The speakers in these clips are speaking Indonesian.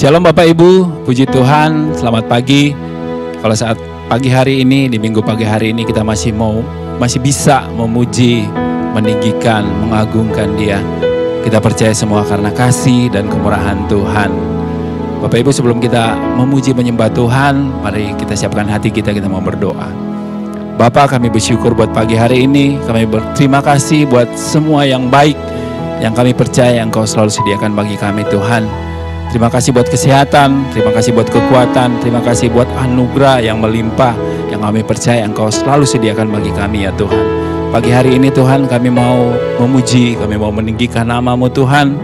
Shalom Bapak Ibu, puji Tuhan, selamat pagi. Kalau saat pagi hari ini, di minggu pagi hari ini kita masih bisa memuji, meninggikan, mengagungkan Dia. Kita percaya semua karena kasih dan kemurahan Tuhan. Bapak Ibu, sebelum kita memuji menyembah Tuhan, mari kita siapkan hati kita mau berdoa. Bapa, kami bersyukur buat pagi hari ini. Kami berterima kasih buat semua yang baik, yang kami percaya Engkau selalu sediakan bagi kami Tuhan. Terima kasih buat kesehatan, terima kasih buat kekuatan, terima kasih buat anugerah yang melimpah, yang kami percaya Engkau selalu sediakan bagi kami ya Tuhan. Pagi hari ini Tuhan, kami mau memuji, kami mau meninggikan nama-Mu Tuhan.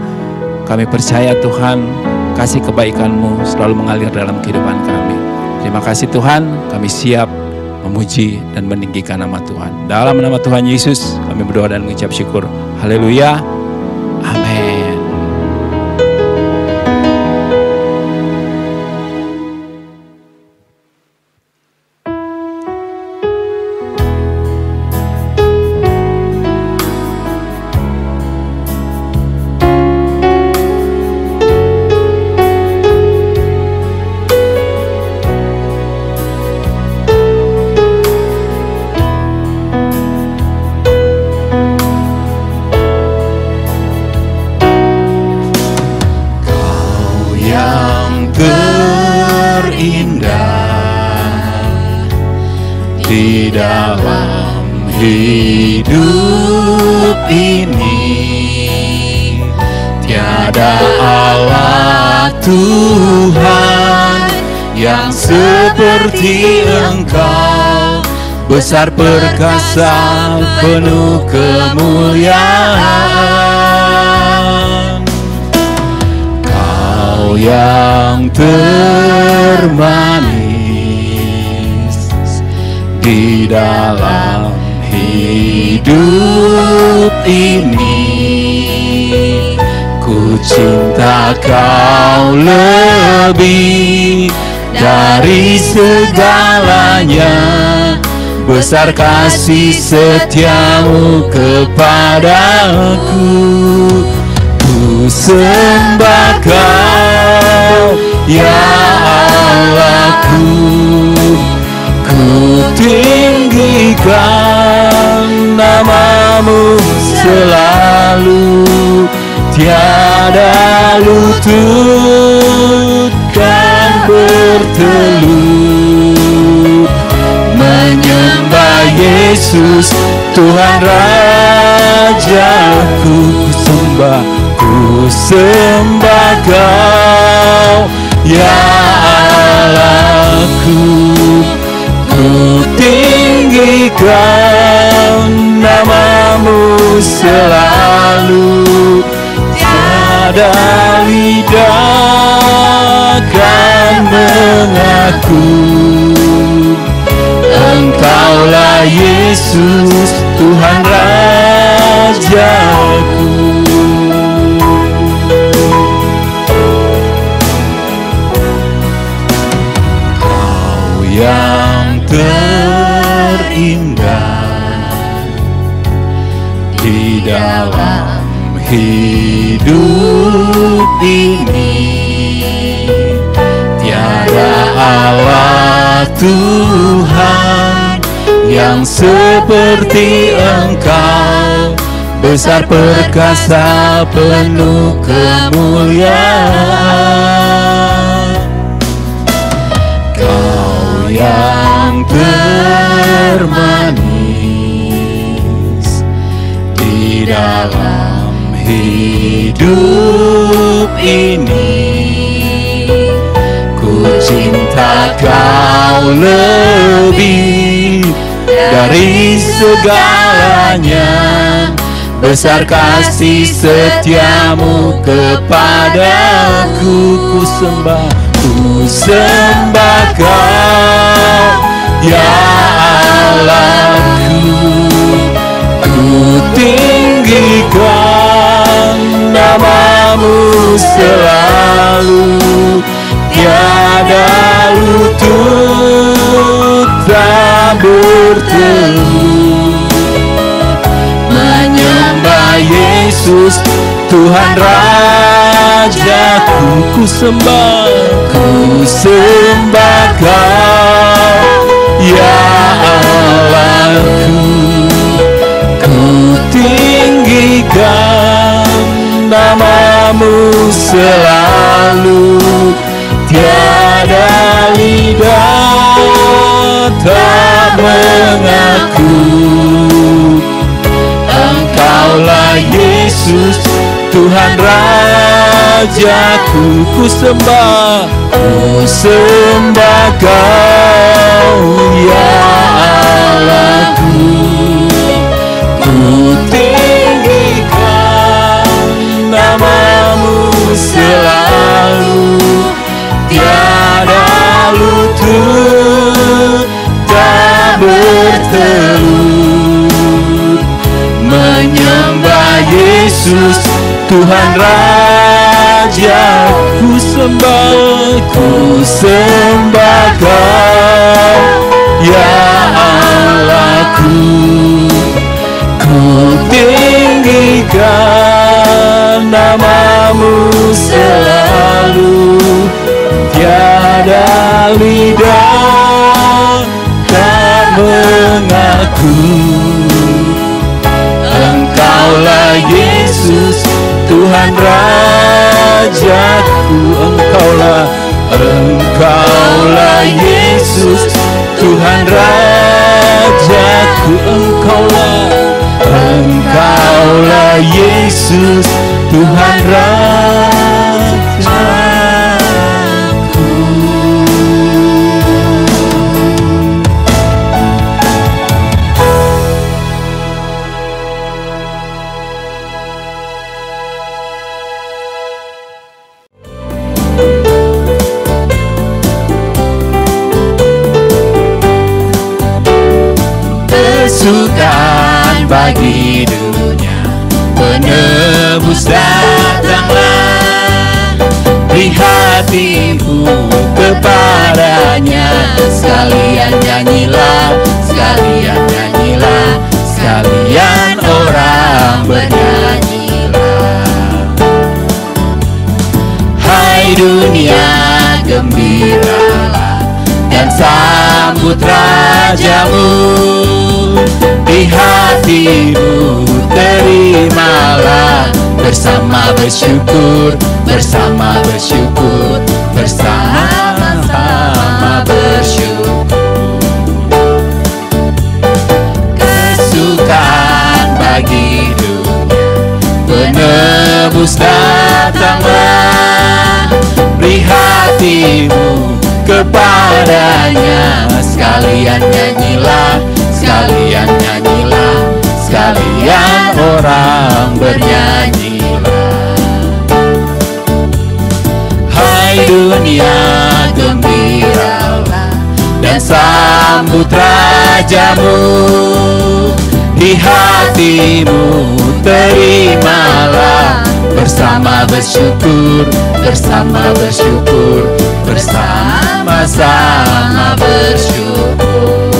Kami percaya Tuhan, kasih kebaikan-Mu selalu mengalir dalam kehidupan kami. Terima kasih Tuhan, kami siap memuji dan meninggikan nama Tuhan. Dalam nama Tuhan Yesus, kami berdoa dan mengucap syukur. Haleluya. Amin. Hidup ini tiada Allah Tuhan yang seperti Engkau, besar perkasa penuh kemuliaan. Kau yang termanis di dalam hidup ini, ku cinta Kau lebih dari segalanya. Besar kasih setiamu kepadaku, ku sembah Kau ya Allahku. Ku tinggikan nama-Mu selalu, tiada lutut kan bertelut. Menyembah Yesus Tuhan Rajaku, ku sembah Kau ya Allahku. Ku tinggikan nama-Mu selalu, tiada lidah kan mengaku. Engkaulah Yesus Tuhan Rajaku. Kau yang terindah di dalam hidup ini, tiada Allah Tuhan yang seperti Engkau, besar perkasa penuh kemuliaan. Kau yang termanis di dalam hidup ini, ku cinta Kau lebih dari segalanya. Besar kasih setiamu kepadaku, ku sembah Kau ya Allahku. Ku tinggikan nama-Mu selalu, tiada lutut tak bertelut. Menyembah Yesus Tuhan Raja Rajaku, ku sembah Kau, ya Allahku. Ku tinggikan namamu selalu, tiada lidah tak mengaku. Engkaulah Yesus, Tuhan Rajaku, ku sembah Kau, ya Allahku. Ku tinggikan namamu selalu, tiada lutut tak bertelut. Menyembah Yesus, Tuhan Raja, ku sembah Kau, ya Allahku. Ku tinggikan namamu selalu, tiada lidah tak mengaku. Engkaulah Yesus, Tuhan Rajaku. Engkaulah Yesus, Tuhan Rajaku. Engkaulah Yesus, Tuhan Rajaku. Kesukaan bagi dunia, penebus datanglah. Beri hatimu kepadanya, sekalian nyanyilah, sekalian orang bernyanyilah. Hai dunia, gembiralah dan sambut Rajamu. Di hatimu terimalah, bersama bersyukur, bersama-sama bersyukur. Kesukaan bagi dunia, penebus datanglah. Beri hatimu kepadanya, sekalian nyanyilah, sekalian orang bernyanyilah. Hai dunia, gembiralah dan sambut Rajamu. Di hatimu terimalah, bersama bersyukur, bersama-sama bersyukur.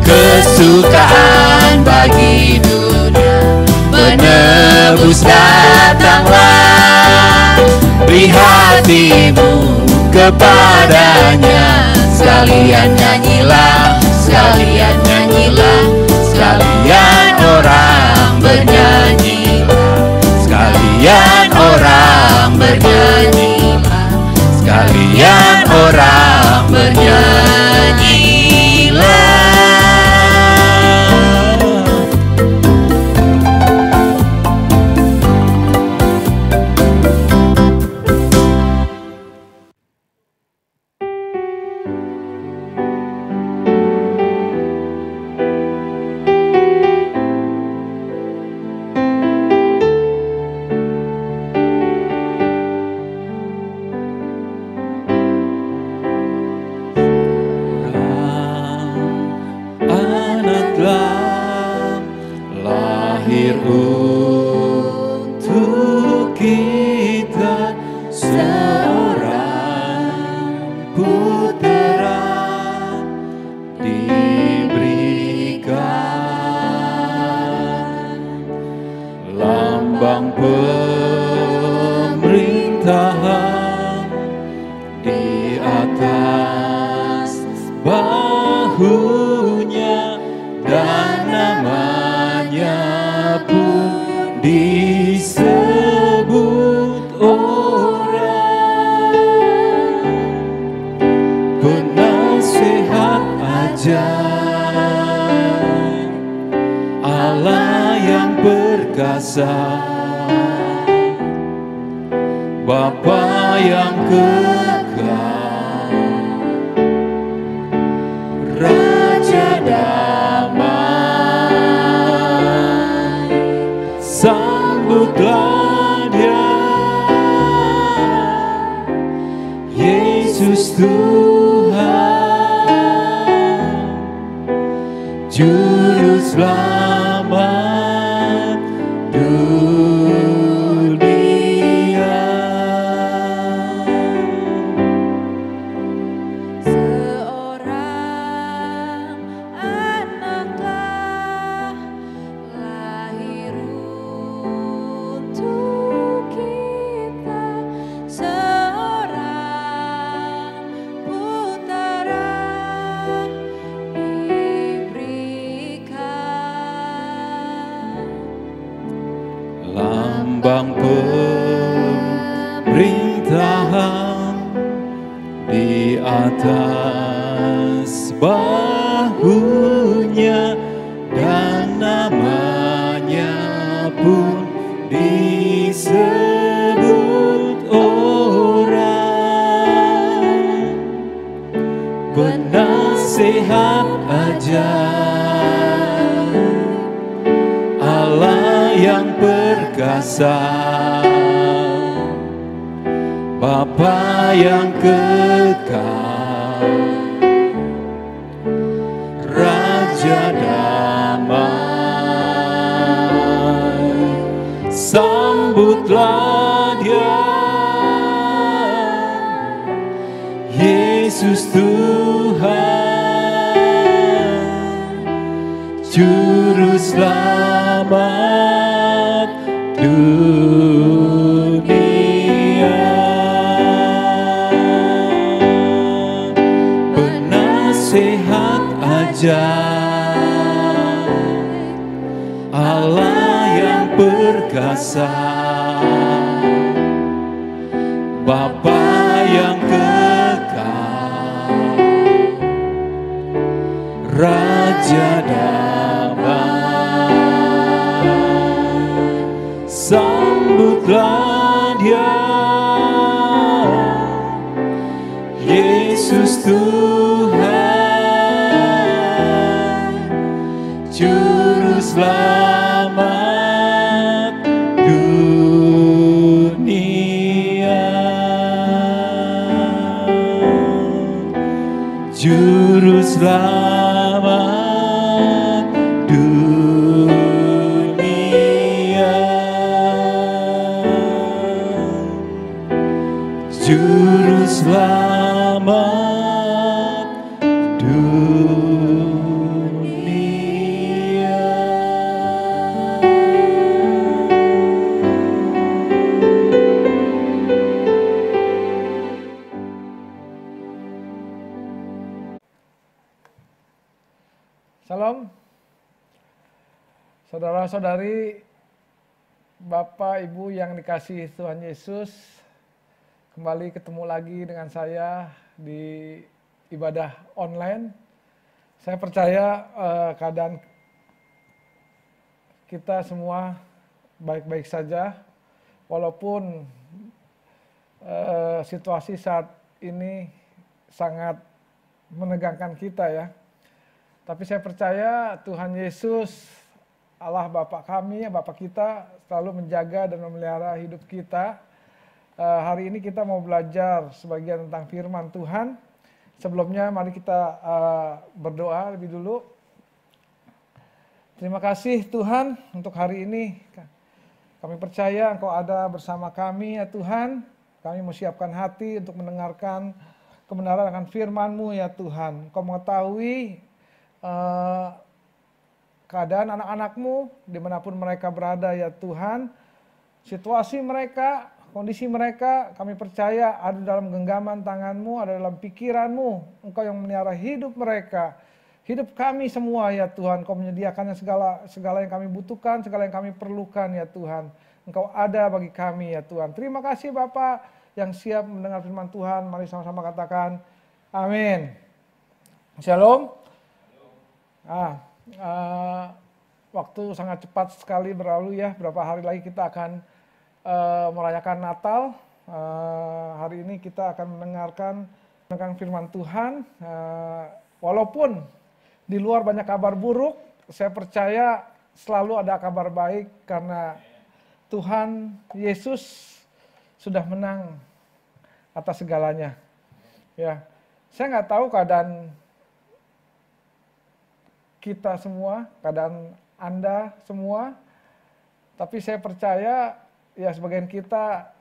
Kesukaan bagi dunia, penebus datanglah. Beri hatimu kepadanya, sekalian nyanyilah, sekalian orang bernyanyilah, sekalian orang bernyanyilah. Lahir untuk kita, seorang putera diberikan, lambang bahunya dan namanya pun disebut orang. Penasehat ajaib, Allah yang perkasa, Bapa yang kekal, Raja damai, sambutlah Dia, Yesus Tuhan, Juru Selamat dunia. Seorang anaklah lahir untuk kita, seorang putera diberikan. Lambang pemerintahan di atas bahunya dan namanya pun disebut orang. Penasehat ajaib, Allah yang perkasa, Bapa yang kekal, Raja damai, sambutlah Dia, Yesus Tuhan, Juru Selamat dunia. Penasehat ajaib, Allah yang perkasa, Bapa yang kekal, Raja damai, sambutlah Dia, Yesus Tuhan, Juru Selamat dunia. Juru Selamat dunia. Juru Selamat dunia. Salam, saudara-saudari, Bapak Ibu yang dikasihi Tuhan Yesus. Kembali ketemu lagi dengan saya di ibadah online. Saya percaya keadaan kita semua baik-baik saja, walaupun situasi saat ini sangat menegangkan kita ya. Tapi saya percaya Tuhan Yesus, Allah Bapa kami, Bapa kita, selalu menjaga dan memelihara hidup kita. Hari ini kita mau belajar sebagian tentang firman Tuhan. Sebelumnya mari kita berdoa lebih dulu. Terima kasih Tuhan untuk hari ini. Kami percaya Engkau ada bersama kami ya Tuhan. Kami mau siapkan hati untuk mendengarkan kebenaran akan firman-Mu ya Tuhan. Engkau mengetahui keadaan anak-anak-Mu dimanapun mereka berada ya Tuhan. Situasi mereka, kondisi mereka, kami percaya ada dalam genggaman tangan-Mu, ada dalam pikiran-Mu. Engkau yang memelihara hidup mereka. hidup kami semua ya Tuhan. Kau menyediakan segala yang kami butuhkan, segala yang kami perlukan ya Tuhan. Engkau ada bagi kami ya Tuhan. Terima kasih Bapak yang siap mendengar firman Tuhan. Mari sama-sama katakan amin. Shalom. Waktu sangat cepat sekali berlalu ya. Berapa hari lagi kita akan merayakan Natal. Hari ini kita akan mendengarkan firman Tuhan. Walaupun di luar banyak kabar buruk, saya percaya selalu ada kabar baik karena Tuhan Yesus sudah menang atas segalanya. Ya, saya nggak tahu keadaan kita semua, keadaan Anda semua, tapi saya percaya ya sebagian kita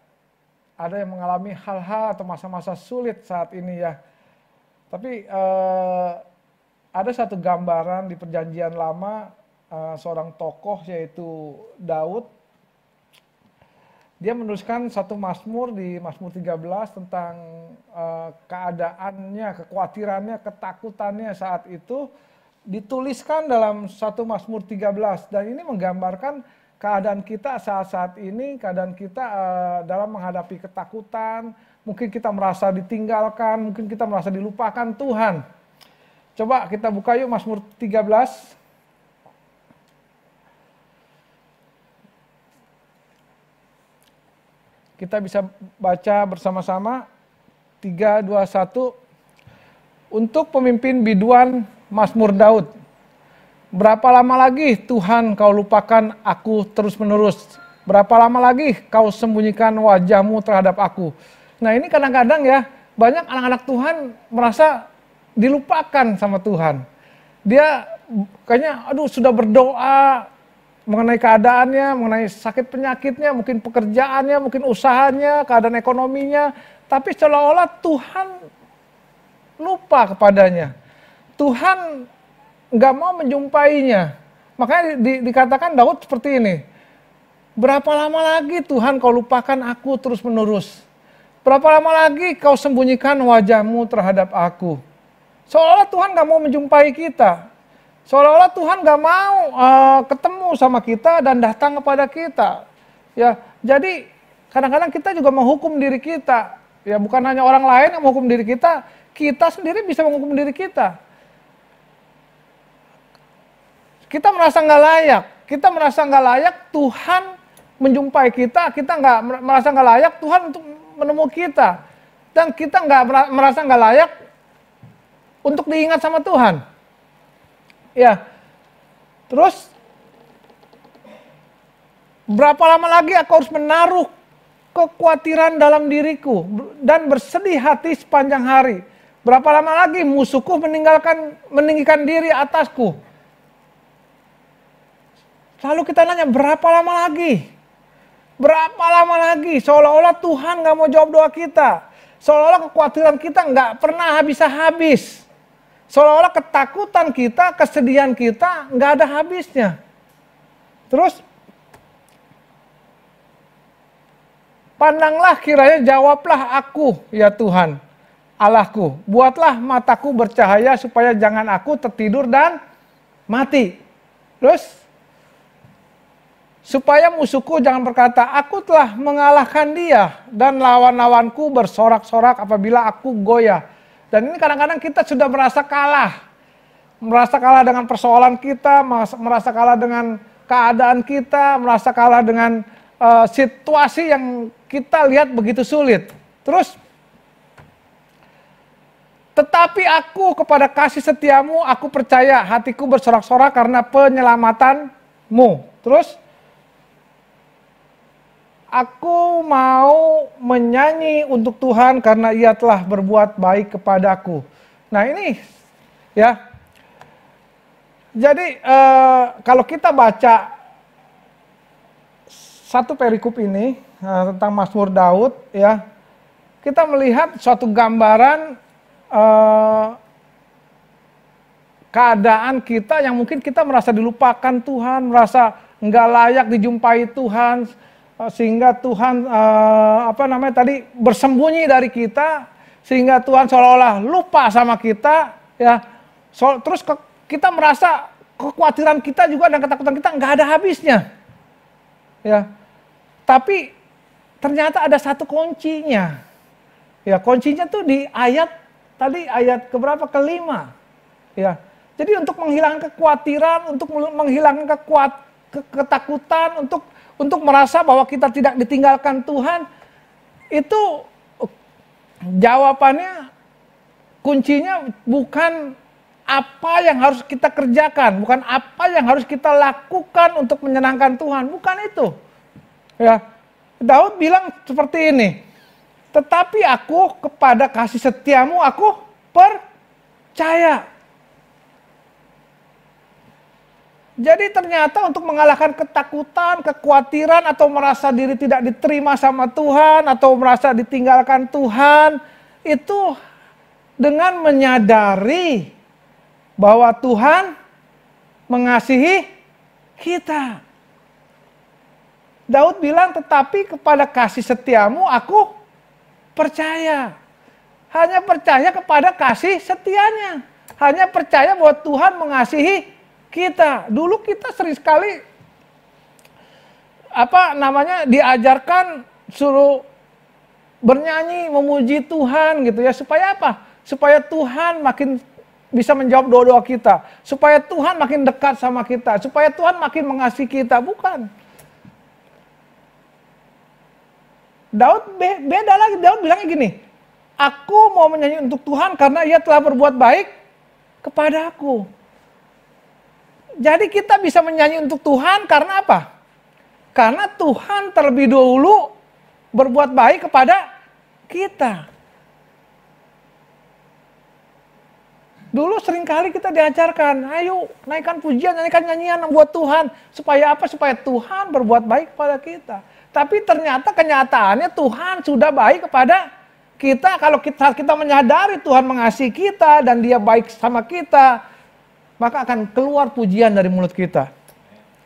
ada yang mengalami hal-hal atau masa-masa sulit saat ini ya. Tapi ada satu gambaran di Perjanjian Lama, seorang tokoh yaitu Daud. Dia menuliskan satu Mazmur di Mazmur 13 tentang keadaannya, kekhawatirannya, ketakutannya saat itu. Dituliskan dalam satu Mazmur 13 dan ini menggambarkan keadaan kita saat ini, keadaan kita dalam menghadapi ketakutan, mungkin kita merasa ditinggalkan, mungkin kita merasa dilupakan Tuhan. Coba kita buka yuk Mazmur 13. Kita bisa baca bersama-sama. 3, 2, 1. Untuk pemimpin biduan Mazmur Daud. Berapa lama lagi Tuhan kau lupakan aku terus-menerus? Berapa lama lagi kau sembunyikan wajahmu terhadap aku? Nah ini kadang-kadang ya, banyak anak-anak Tuhan merasa dilupakan sama Tuhan. Dia kayaknya sudah berdoa mengenai keadaannya, mengenai sakit penyakitnya, mungkin pekerjaannya, mungkin usahanya, keadaan ekonominya. Tapi seolah-olah Tuhan lupa kepadanya. Tuhan nggak mau menjumpainya. Makanya dikatakan Daud seperti ini. Berapa lama lagi Tuhan kau lupakan aku terus menerus? Berapa lama lagi kau sembunyikan wajahmu terhadap aku? Seolah-olah Tuhan nggak mau menjumpai kita. Seolah-olah Tuhan nggak mau ketemu sama kita dan datang kepada kita. Ya, jadi kadang-kadang kita juga menghukum diri kita. Ya, bukan hanya orang lain yang menghukum diri kita sendiri bisa menghukum diri kita. Kita merasa nggak layak Tuhan menjumpai kita nggak merasa nggak layak Tuhan untuk menemui kita. Dan kita nggak merasa nggak layak untuk diingat sama Tuhan. Ya, terus berapa lama lagi aku harus menaruh kekhawatiran dalam diriku dan bersedih hati sepanjang hari? Berapa lama lagi musuhku meninggikan diri atasku? Lalu kita nanya, berapa lama lagi? Berapa lama lagi? Seolah-olah Tuhan nggak mau jawab doa kita. Seolah-olah kekhawatiran kita nggak pernah habis. Seolah-olah ketakutan kita, kesedihan kita nggak ada habisnya. Terus, pandanglah kiranya jawablah aku ya Tuhan, Allahku. Buatlah mataku bercahaya supaya jangan aku tertidur dan mati. Terus, supaya musuhku jangan berkata, aku telah mengalahkan dia dan lawan-lawanku bersorak-sorak apabila aku goyah. Dan ini kadang-kadang kita sudah merasa kalah. Merasa kalah dengan persoalan kita, merasa kalah dengan keadaan kita, merasa kalah dengan situasi yang kita lihat begitu sulit. Terus, tetapi aku kepada kasih setiamu, aku percaya hatiku bersorak-sorak karena penyelamatanmu. Terus, aku mau menyanyi untuk Tuhan karena ia telah berbuat baik kepadaku. Nah ini ya. Jadi kalau kita baca satu perikop ini tentang Mazmur Daud ya. Kita melihat suatu gambaran keadaan kita yang mungkin kita merasa dilupakan Tuhan, merasa nggak layak dijumpai Tuhan. Sehingga Tuhan bersembunyi dari kita, sehingga Tuhan seolah-olah lupa sama kita ya. Terus kita merasa kekhawatiran kita juga dan ketakutan kita nggak ada habisnya. Ya. Tapi ternyata ada satu kuncinya. Ya, kuncinya tuh di ayat tadi, ayat keberapa? Kelima. Ya. Jadi untuk menghilangkan kekhawatiran, untuk menghilangkan ketakutan, untuk merasa bahwa kita tidak ditinggalkan Tuhan, itu jawabannya, kuncinya bukan apa yang harus kita kerjakan, bukan apa yang harus kita lakukan untuk menyenangkan Tuhan, bukan itu. Ya, Daud bilang seperti ini, tetapi aku kepada kasih setiamu aku percaya. Jadi ternyata untuk mengalahkan ketakutan, kekhawatiran, atau merasa diri tidak diterima sama Tuhan, atau merasa ditinggalkan Tuhan, itu dengan menyadari bahwa Tuhan mengasihi kita. Daud bilang, tetapi kepada kasih setiamu aku percaya. Hanya percaya kepada kasih setianya. Hanya percaya bahwa Tuhan mengasihi kita. Dulu kita sering sekali diajarkan suruh bernyanyi memuji Tuhan gitu ya, supaya apa? Supaya Tuhan makin bisa menjawab doa-doa kita, supaya Tuhan makin dekat sama kita, supaya Tuhan makin mengasihi kita. Bukan. Daud beda lagi. Daud bilangnya gini, aku mau menyanyi untuk Tuhan karena Ia telah berbuat baik kepadaku. Jadi kita bisa menyanyi untuk Tuhan karena apa? Karena Tuhan terlebih dahulu berbuat baik kepada kita. Dulu seringkali kita diajarkan, ayo naikkan pujian, naikkan nyanyian buat Tuhan. Supaya apa? Supaya Tuhan berbuat baik kepada kita. Tapi ternyata kenyataannya Tuhan sudah baik kepada kita. Kalau kita menyadari Tuhan mengasihi kita dan Dia baik sama kita, maka akan keluar pujian dari mulut kita.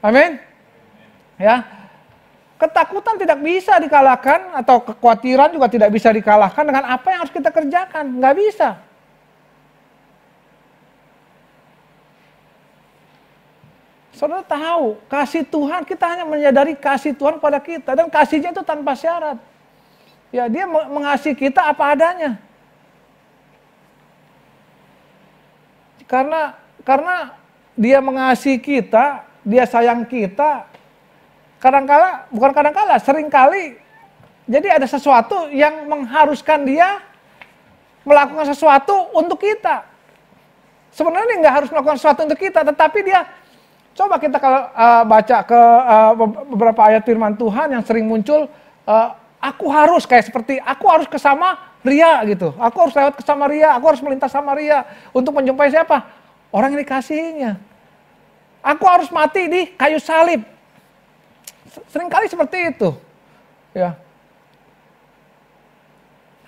Amin. Ya. Ketakutan tidak bisa dikalahkan, atau kekhawatiran juga tidak bisa dikalahkan dengan apa yang harus kita kerjakan. Nggak bisa. Saudara tahu, kasih Tuhan, kita hanya menyadari kasih Tuhan pada kita. Dan kasihnya itu tanpa syarat. Ya, Dia mengasihi kita apa adanya. Karena Dia mengasihi kita, Dia sayang kita, seringkali, jadi ada sesuatu yang mengharuskan Dia melakukan sesuatu untuk kita. Sebenarnya Dia nggak harus melakukan sesuatu untuk kita, tetapi Dia, coba kita kalau baca ke beberapa ayat firman Tuhan yang sering muncul, aku harus kayak seperti, aku harus ke Samaria gitu, aku harus lewat ke Samaria, aku harus melintas Samaria untuk menjumpai siapa? Orang yang dikasihinya. Aku harus mati di kayu salib. Seringkali seperti itu. Ya.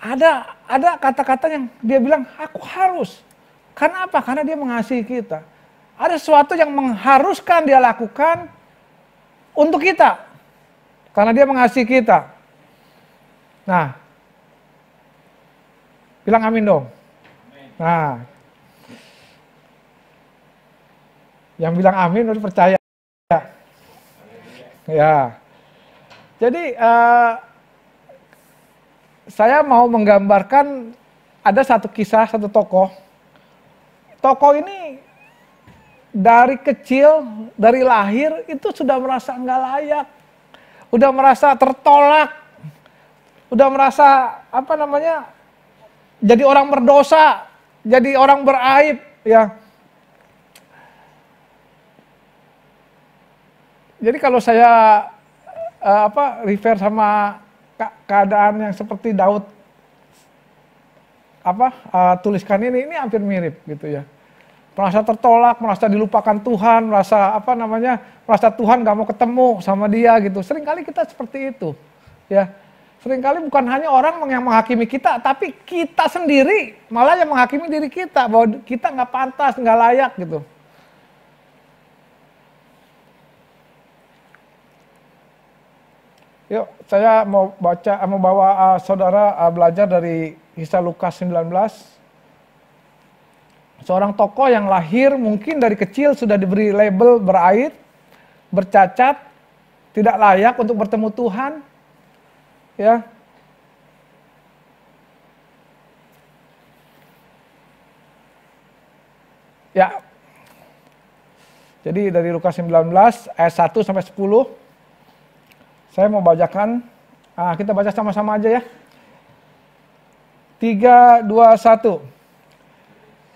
Ada kata-kata yang Dia bilang, aku harus. Karena apa? Karena Dia mengasihi kita. Ada sesuatu yang mengharuskan Dia lakukan untuk kita. Karena Dia mengasihi kita. Nah. Bilang amin dong. Nah. Yang bilang amin udah percaya. Ya. Jadi saya mau menggambarkan ada satu kisah, satu tokoh. Tokoh ini dari kecil, dari lahir itu sudah merasa nggak layak. Udah merasa tertolak. Udah merasa jadi orang berdosa, jadi orang beraib, ya. Jadi kalau saya refer sama keadaan yang seperti Daud tuliskan ini hampir mirip gitu ya. Merasa tertolak, merasa dilupakan Tuhan, merasa merasa Tuhan gak mau ketemu sama dia gitu. Seringkali kita seperti itu, ya. Seringkali bukan hanya orang yang menghakimi kita, tapi kita sendiri malah yang menghakimi diri kita bahwa kita nggak pantas, nggak layak gitu. Yuk, saya mau bawa saudara belajar dari kisah Lukas 19. seorang tokoh yang lahir mungkin dari kecil sudah diberi label beraib, bercacat, tidak layak untuk bertemu Tuhan. Ya. Ya. Jadi dari Lukas 19 ayat 1 sampai 10 saya mau bacakan. Kita baca sama-sama aja ya. 3, 2, 1.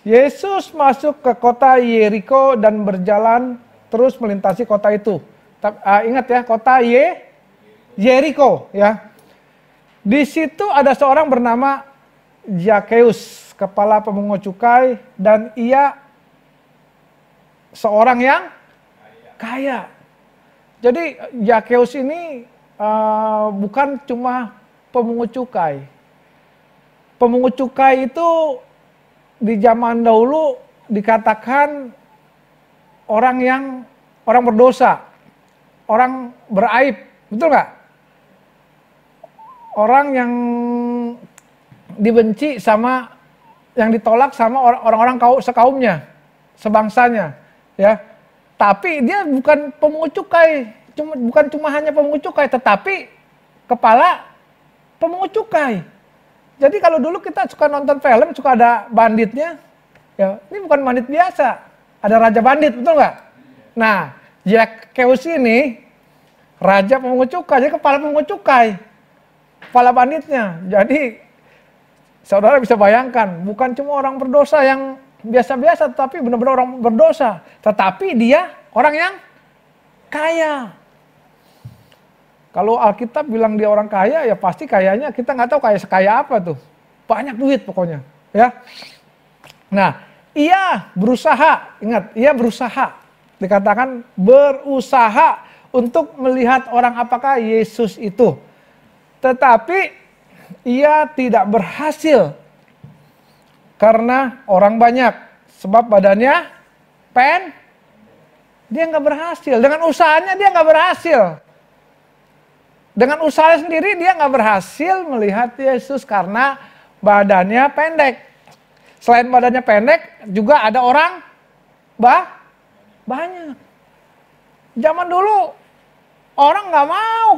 Yesus masuk ke kota Yeriko dan berjalan terus melintasi kota itu. Ingat ya, kota Yeriko ya. Di situ ada seorang bernama Zakheus, kepala pemungut cukai, dan ia seorang yang kaya. Jadi Zakheus ini bukan cuma pemungut cukai. Pemungut cukai itu di zaman dahulu dikatakan orang berdosa, orang beraib, betul nggak? Orang yang dibenci sama, yang ditolak sama orang-orang sekaumnya, sebangsanya, ya. Tapi dia bukan pemungut cukai, bukan cuma hanya pemungut cukai, tetapi kepala pemungut cukai. Jadi kalau dulu kita suka nonton film, suka ada banditnya, ya ini bukan bandit biasa, ada raja bandit, betul nggak? Nah, Zakheus ini raja pemungut cukai, jadi kepala pemungut cukai, kepala banditnya. Jadi saudara bisa bayangkan, bukan cuma orang berdosa yang biasa-biasa, tetapi benar-benar orang berdosa. Tetapi dia orang yang kaya. Kalau Alkitab bilang dia orang kaya, ya pasti kayanya kita nggak tahu kaya apa tuh. Banyak duit pokoknya, ya. Nah, ia berusaha, ingat, ia berusaha. Dikatakan berusaha untuk melihat orang apakah Yesus itu. Tetapi ia tidak berhasil karena orang banyak. Sebab badannya dia nggak berhasil. Dengan usahanya dia nggak berhasil. Dengan usaha sendiri dia nggak berhasil melihat Yesus karena badannya pendek. Selain badannya pendek, juga ada orang banyak. Zaman dulu orang nggak mau,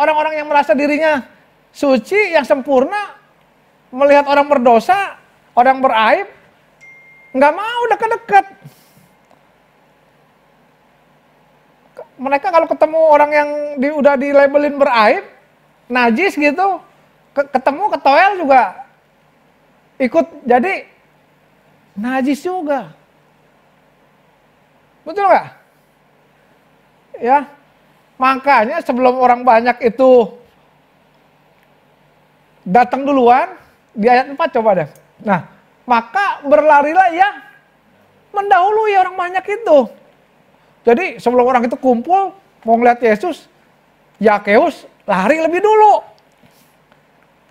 orang-orang yang merasa dirinya suci, yang sempurna, melihat orang berdosa, orang beraib, nggak mau dekat-dekat. Mereka kalau ketemu orang yang udah dilabelin beraib, najis gitu, ketemu ke toel juga ikut jadi najis juga. Betul nggak? Ya, makanya sebelum orang banyak itu datang duluan, di ayat 4 coba deh. Nah, maka berlarilah ia mendahului orang banyak itu. Jadi sebelum orang itu kumpul mau ngeliat Yesus, Zakheus lari lebih dulu.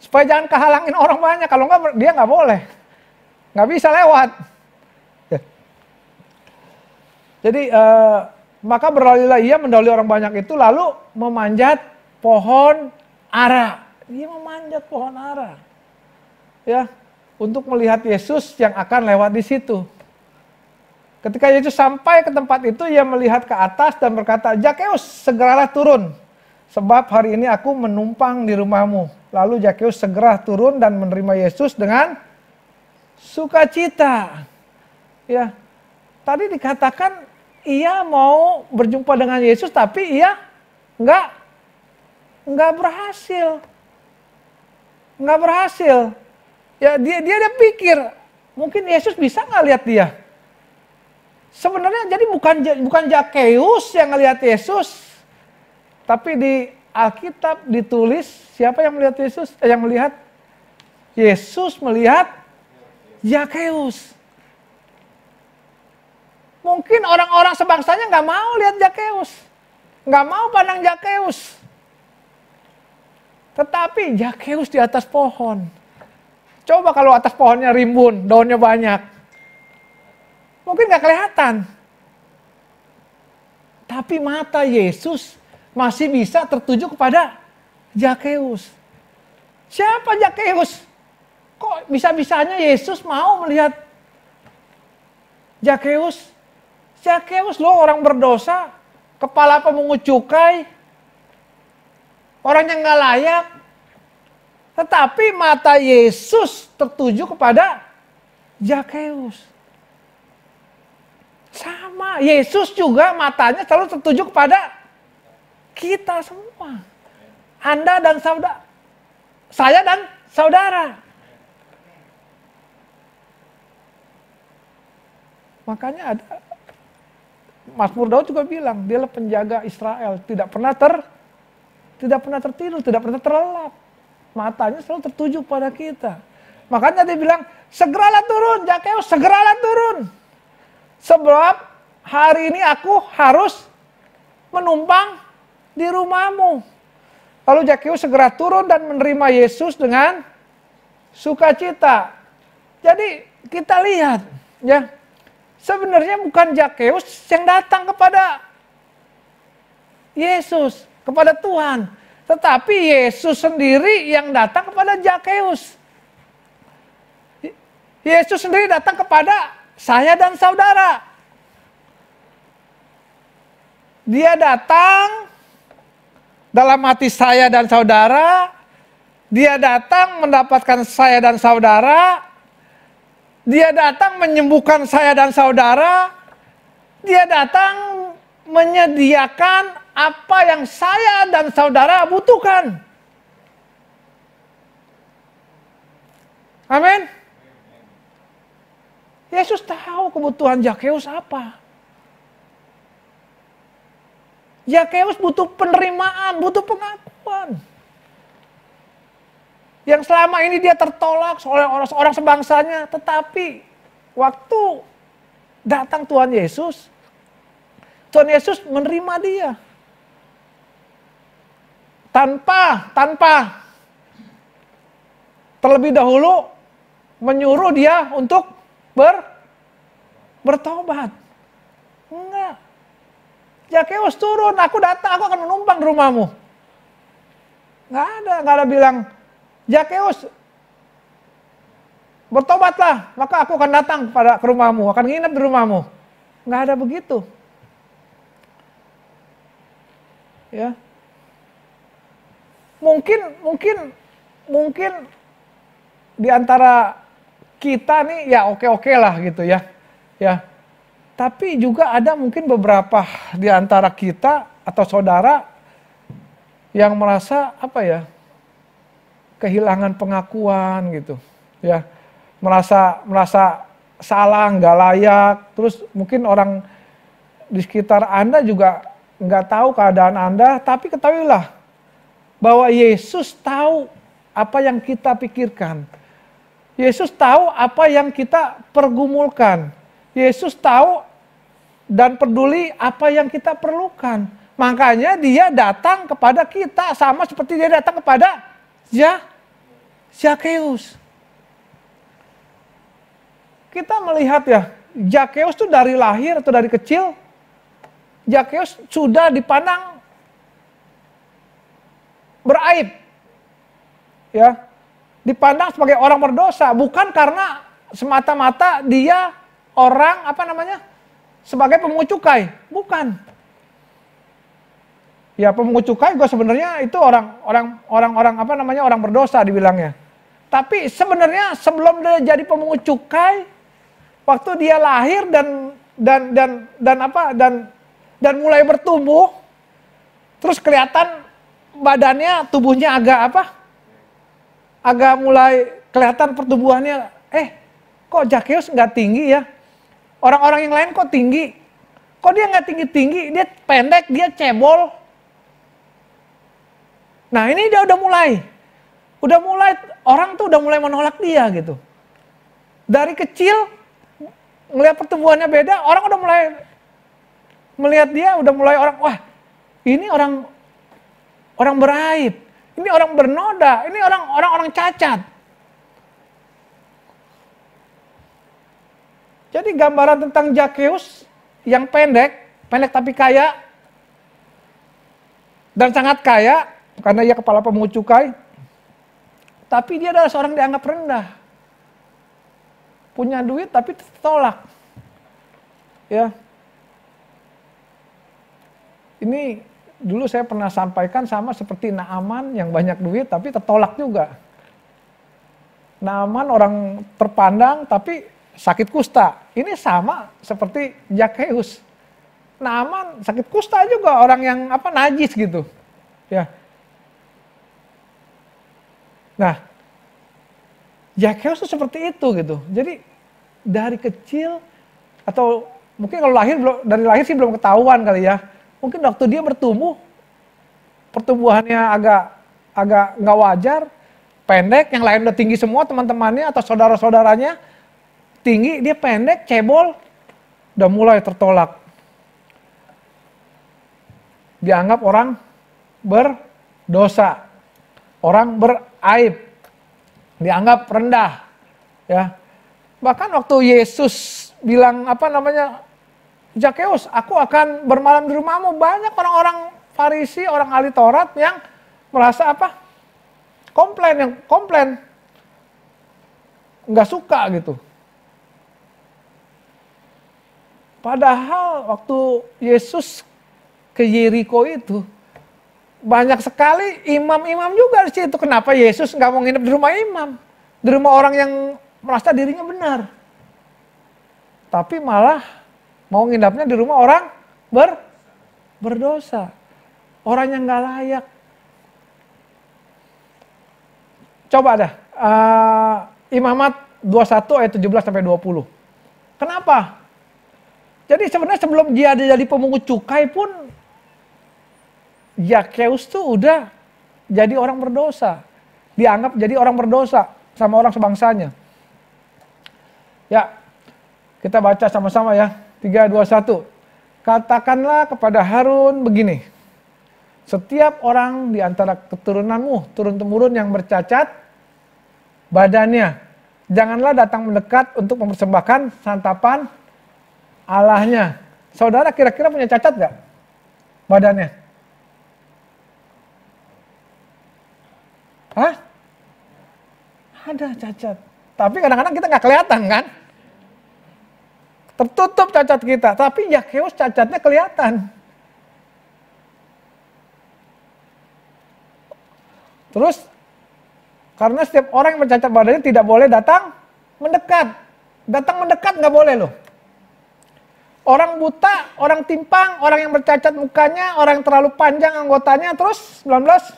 Supaya jangan kehalangin orang banyak, kalau enggak dia nggak boleh. Nggak bisa lewat. Jadi maka berlarilah ia mendahului orang banyak itu lalu memanjat pohon ara. Dia memanjat pohon ara. Ya, untuk melihat Yesus yang akan lewat di situ. Ketika Yesus sampai ke tempat itu, ia melihat ke atas dan berkata, Zakheus, segeralah turun, sebab hari ini aku menumpang di rumahmu. Lalu Zakheus segera turun dan menerima Yesus dengan sukacita. Ya, tadi dikatakan ia mau berjumpa dengan Yesus, tapi ia nggak berhasil. Nggak berhasil. Ya dia pikir, mungkin Yesus bisa nggak lihat dia. Sebenarnya jadi bukan Zakheus yang ngelihat Yesus, tapi di Alkitab ditulis siapa yang melihat Yesus? Yang melihat Yesus melihat Zakheus. Mungkin orang-orang sebangsanya nggak mau lihat Zakheus, nggak mau pandang Zakheus. Tetapi Zakheus di atas pohon. Coba kalau atas pohonnya rimbun, daunnya banyak. Mungkin gak kelihatan. Tapi mata Yesus masih bisa tertuju kepada Zakheus. Siapa Zakheus? Kok bisa-bisanya Yesus mau melihat Zakeus loh orang berdosa, kepala pemungut cukai, orang yang nggak layak. Tetapi mata Yesus tertuju kepada Zakeus. Sama, Yesus juga matanya selalu tertuju kepada kita semua. Anda dan saudara, saya dan saudara. Makanya ada Mazmur Daud juga bilang, dialah penjaga Israel, tidak pernah tertidur, tidak pernah terlelap. Matanya selalu tertuju pada kita. Makanya dia bilang, segeralah turun, Zakeus, segeralah turun. Sebab hari ini aku harus menumpang di rumahmu. Lalu Zakeus segera turun dan menerima Yesus dengan sukacita. Jadi kita lihat, ya, sebenarnya bukan Zakeus yang datang kepada Yesus, kepada Tuhan. Tetapi Yesus sendiri yang datang kepada Zakeus. Yesus sendiri datang kepada saya dan saudara. Dia datang dalam hati saya dan saudara. Dia datang mendapatkan saya dan saudara. Dia datang menyembuhkan saya dan saudara. Dia datang menyediakan apa yang saya dan saudara butuhkan. Amin. Yesus tahu kebutuhan Zakeus apa. Zakeus butuh penerimaan, butuh pengakuan. Yang selama ini dia tertolak oleh orang sebangsanya, tetapi waktu datang Tuhan Yesus menerima dia. Tanpa terlebih dahulu menyuruh dia untuk bertobat. Enggak. Zakeus turun, aku datang, aku akan menumpang di rumahmu. Enggak ada bilang, Zakeus, bertobatlah, maka aku akan datang ke rumahmu, akan nginep di rumahmu. Enggak ada begitu. Ya. Mungkin di antara kita nih ya oke lah gitu ya. Ya. Tapi juga ada mungkin beberapa di antara kita atau saudara yang merasa apa ya? Kehilangan pengakuan gitu. Ya. Merasa salah, nggak layak. Terus mungkin orang di sekitar Anda juga nggak tahu keadaan Anda, tapi ketahuilah bahwa Yesus tahu apa yang kita pikirkan. Yesus tahu apa yang kita pergumulkan. Yesus tahu dan peduli apa yang kita perlukan. Makanya dia datang kepada kita sama seperti dia datang kepada Zakeus. Kita melihat ya, Zakeus itu dari lahir atau dari kecil, Zakeus sudah dipandang beraib. Ya. Dipandang sebagai orang berdosa, bukan karena semata-mata dia orang sebagai pemungut cukai, bukan. Ya, pemungut cukai juga sebenarnya itu orang berdosa dibilangnya. Tapi sebenarnya sebelum dia jadi pemungut cukai, waktu dia lahir dan mulai bertumbuh, terus kelihatan badannya, tubuhnya agak mulai kelihatan pertumbuhannya, kok Zakeus nggak tinggi ya? Orang-orang yang lain kok tinggi? Kok dia nggak tinggi-tinggi? Dia pendek, dia cebol. Nah ini dia udah mulai orang tuh udah mulai menolak dia gitu. Dari kecil ngelihat pertumbuhannya beda, orang udah mulai melihat dia, udah mulai wah ini orang beraib. Ini orang bernoda, ini orang cacat. Jadi gambaran tentang Zakeus yang pendek tapi kaya, dan sangat kaya, karena ia kepala pemungut cukai. Tapi dia adalah seorang dianggap rendah. Punya duit tapi tertolak. Ya. Ini dulu saya pernah sampaikan sama seperti Naaman yang banyak duit tapi tertolak juga. Naaman orang terpandang tapi sakit kusta. Ini sama seperti Zakheus. Naaman sakit kusta juga, orang yang najis gitu. Ya. Nah, Zakheus itu seperti itu gitu. Jadi dari kecil atau mungkin kalau dari lahir sih belum ketahuan kali ya. Mungkin waktu dia bertumbuh, pertumbuhannya agak nggak wajar, pendek, yang lain udah tinggi semua teman-temannya atau saudara-saudaranya tinggi, dia pendek, cebol, udah mulai tertolak. Dianggap orang berdosa, orang beraib, dianggap rendah, ya. Bahkan waktu Yesus bilang Zakheus, aku akan bermalam di rumahmu. Banyak orang-orang Farisi, orang ahli Taurat yang merasa komplain, nggak suka gitu. Padahal waktu Yesus ke Yeriko itu banyak sekali imam-imam juga di situ. Kenapa Yesus nggak mau nginep di rumah imam, di rumah orang yang merasa dirinya benar, tapi malah mau nginapnya di rumah orang berdosa, orang yang nggak layak. Coba dah, Imamat 21 ayat 17-20. Kenapa? Jadi sebenarnya sebelum dia jadi pemungut cukai pun, Zakheus tuh udah jadi orang berdosa. Dianggap jadi orang berdosa sama orang sebangsanya. Ya, kita baca sama-sama ya. 3, 2, 1. Katakanlah kepada Harun begini. Setiap orang di antara keturunanmu, turun-temurun yang bercacat badannya, janganlah datang mendekat untuk mempersembahkan santapan Allahnya. Saudara kira-kira punya cacat gak badannya? Hah? Ada cacat. Tapi kadang-kadang kita gak kelihatan kan? Tertutup cacat kita, tapi Zakheus cacatnya kelihatan. Terus, karena setiap orang yang bercacat badannya tidak boleh datang mendekat. Datang mendekat nggak boleh loh. Orang buta, orang timpang, orang yang bercacat mukanya, orang yang terlalu panjang anggotanya, terus 19.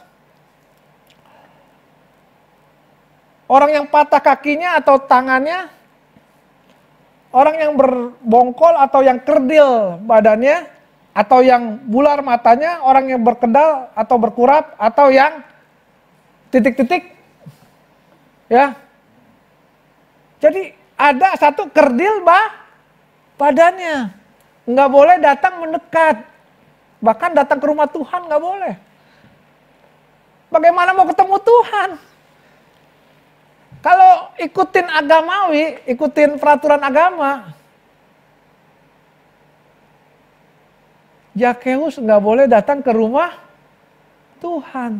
Orang yang patah kakinya atau tangannya, orang yang berbongkol atau yang kerdil badannya, atau yang bular matanya, orang yang berkedal atau berkurap, atau yang titik-titik, ya. Jadi ada satu kerdil badannya, nggak boleh datang mendekat, bahkan datang ke rumah Tuhan nggak boleh. Bagaimana mau ketemu Tuhan? Kalau ikutin agamawi, ikutin peraturan agama, Zakheus nggak boleh datang ke rumah Tuhan.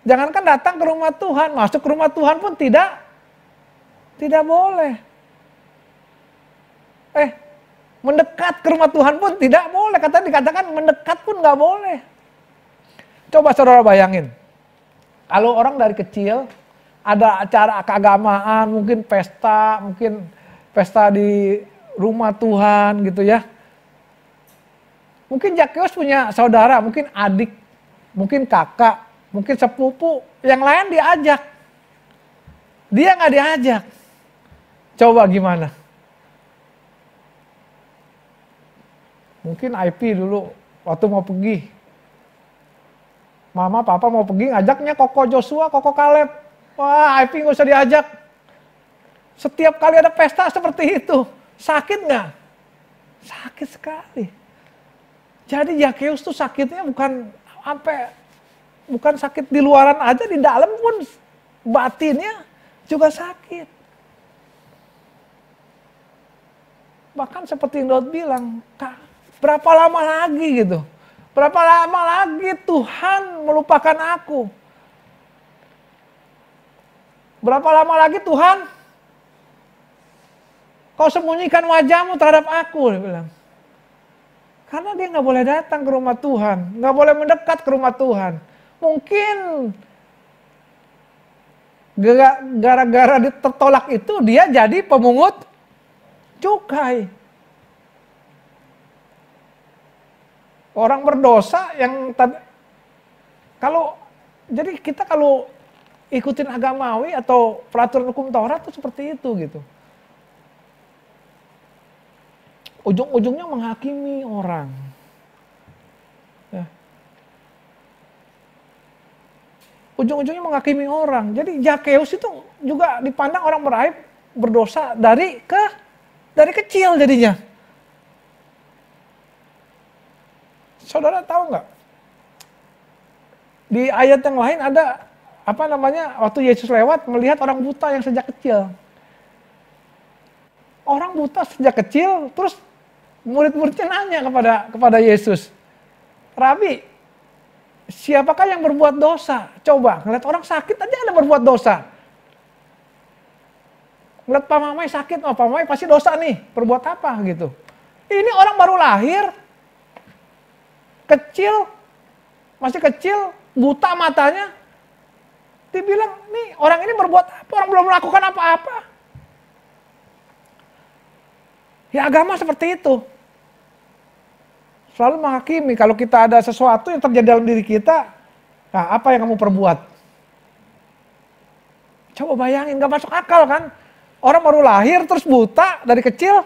Jangankan datang ke rumah Tuhan, masuk ke rumah Tuhan pun tidak boleh. Mendekat ke rumah Tuhan pun tidak boleh. Dikatakan mendekat pun nggak boleh. Coba saudara bayangin, kalau orang dari kecil ada acara keagamaan, mungkin pesta di rumah Tuhan gitu ya. Mungkin Zakheus punya saudara, mungkin adik, mungkin kakak, mungkin sepupu, yang lain diajak. Dia nggak diajak. Coba gimana? Mungkin IP dulu waktu mau pergi, mama papa mau pergi ngajaknya Koko Joshua, Koko Kaleb. Wah, IP nggak usah diajak. Setiap kali ada pesta seperti itu, sakit nggak? Sakit sekali. Jadi Zakheus tuh sakitnya bukan sakit di luaran aja, di dalam pun batinnya juga sakit. Bahkan seperti yang Daud bilang, berapa lama lagi gitu? Berapa lama lagi Tuhan melupakan aku? Berapa lama lagi Tuhan kau sembunyikan wajahmu terhadap aku, dia bilang. Karena dia nggak boleh datang ke rumah Tuhan, nggak boleh mendekat ke rumah Tuhan. Mungkin gara-gara tertolak itu dia jadi pemungut cukai. Orang berdosa yang jadi kita kalau ikutin agamawi atau peraturan hukum Taurat itu seperti itu gitu. Ujung-ujungnya menghakimi orang. Ya. Ujung-ujungnya menghakimi orang. Jadi Zakeus itu juga dipandang orang beraib berdosa dari kecil jadinya. Saudara tahu nggak? Di ayat yang lain ada waktu Yesus lewat melihat orang buta yang sejak kecil. Orang buta sejak kecil, terus murid-muridnya nanya kepada Yesus, Rabi, siapakah yang berbuat dosa? Coba, ngeliat orang sakit aja ada berbuat dosa. Ngeliat Pak Mamai sakit, Pak Mamai pasti dosa nih, berbuat apa gitu. Ini orang baru lahir, masih kecil, buta matanya, dibilang, nih orang ini berbuat apa? Orang belum melakukan apa-apa. Ya agama seperti itu. Selalu menghakimi, kalau kita ada sesuatu yang terjadi dalam diri kita, nah apa yang kamu perbuat? Coba bayangin, gak masuk akal kan? Orang baru lahir terus buta dari kecil,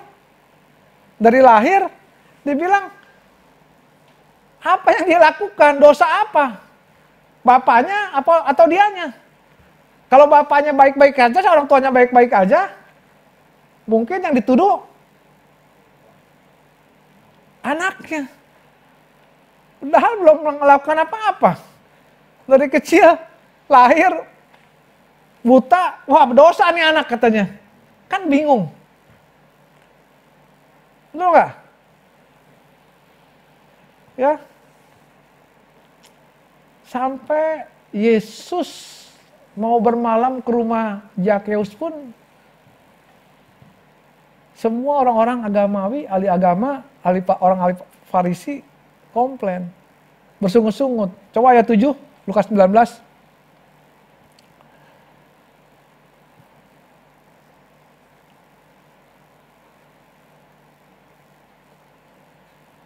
dari lahir, dibilang, apa yang dia lakukan? Dosa apa? Bapaknya atau dianya? Kalau bapaknya baik-baik aja, orang tuanya baik-baik aja, mungkin yang dituduh anaknya. Padahal belum melakukan apa-apa. Dari kecil, lahir, buta, wah berdosa nih anak katanya. Kan bingung. Betul nggak? Ya. Sampai Yesus mau bermalam ke rumah Zakeus pun semua orang-orang agamawi, ahli agama, orang ahli Farisi komplain, bersungut-sungut. Coba ayat 7, Lukas 19.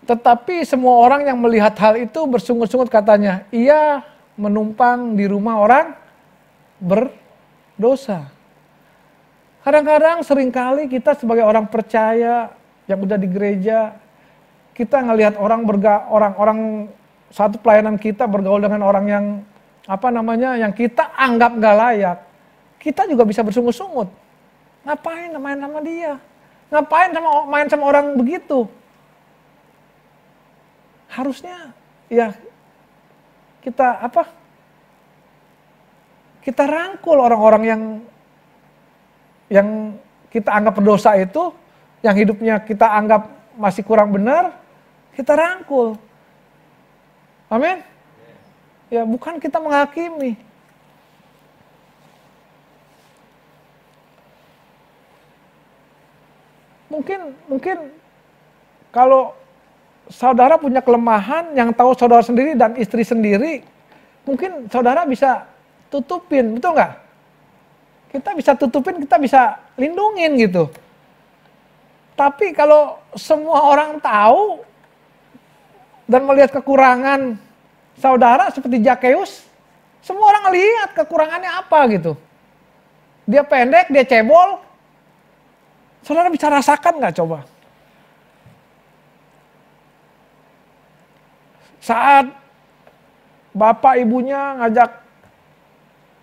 Tetapi semua orang yang melihat hal itu bersungut-sungut katanya, ia menumpang di rumah orang berdosa. Kadang-kadang seringkali kita sebagai orang percaya yang udah di gereja, kita ngelihat orang satu pelayanan kita bergaul dengan orang yang yang kita anggap gak layak. Kita juga bisa bersungut-sungut. Ngapain main sama dia? Ngapain main sama orang begitu? Harusnya ya kita rangkul orang-orang yang kita anggap berdosa itu, yang hidupnya kita anggap masih kurang benar, kita rangkul. Amin. Ya bukan kita menghakimi. Mungkin kalau saudara punya kelemahan yang tahu saudara sendiri dan istri sendiri, mungkin saudara bisa tutupin, betul nggak? Kita bisa tutupin, kita bisa lindungin gitu. Tapi kalau semua orang tahu dan melihat kekurangan saudara seperti Zakeus, semua orang lihat kekurangannya apa gitu. Dia pendek, dia cebol, saudara bisa rasakan nggak coba? Saat bapak ibunya ngajak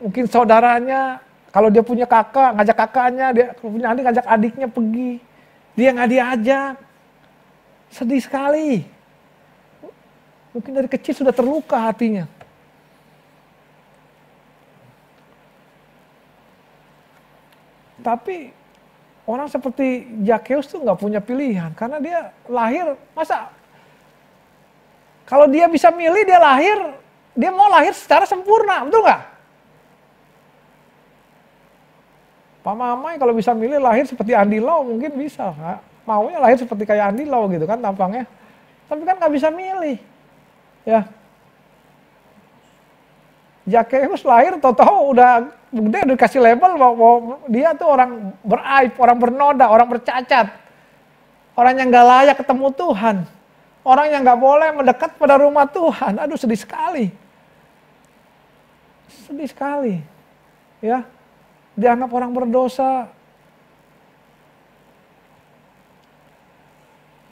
mungkin saudaranya, kalau dia punya kakak, ngajak kakaknya, dia punya adik, ngajak adiknya pergi. Dia nggak diajak. Sedih sekali. Mungkin dari kecil sudah terluka hatinya. Tapi orang seperti Zakeus tuh nggak punya pilihan. Karena dia lahir, kalau dia bisa milih, dia mau lahir secara sempurna, betul nggak? Pak Mamai kalau bisa milih lahir seperti Andi Lau mungkin bisa, maunya lahir seperti kayak Andi Lau gitu kan tampangnya. Tapi kan nggak bisa milih. Ya. Zakheus lahir tahu-tahu udah gede, udah dikasih label bahwa dia tuh orang beraib, orang bernoda, orang bercacat. Orang yang nggak layak ketemu Tuhan. Orang yang nggak boleh mendekat pada rumah Tuhan. Aduh, sedih sekali. Sedih sekali. Ya. Dianggap orang berdosa.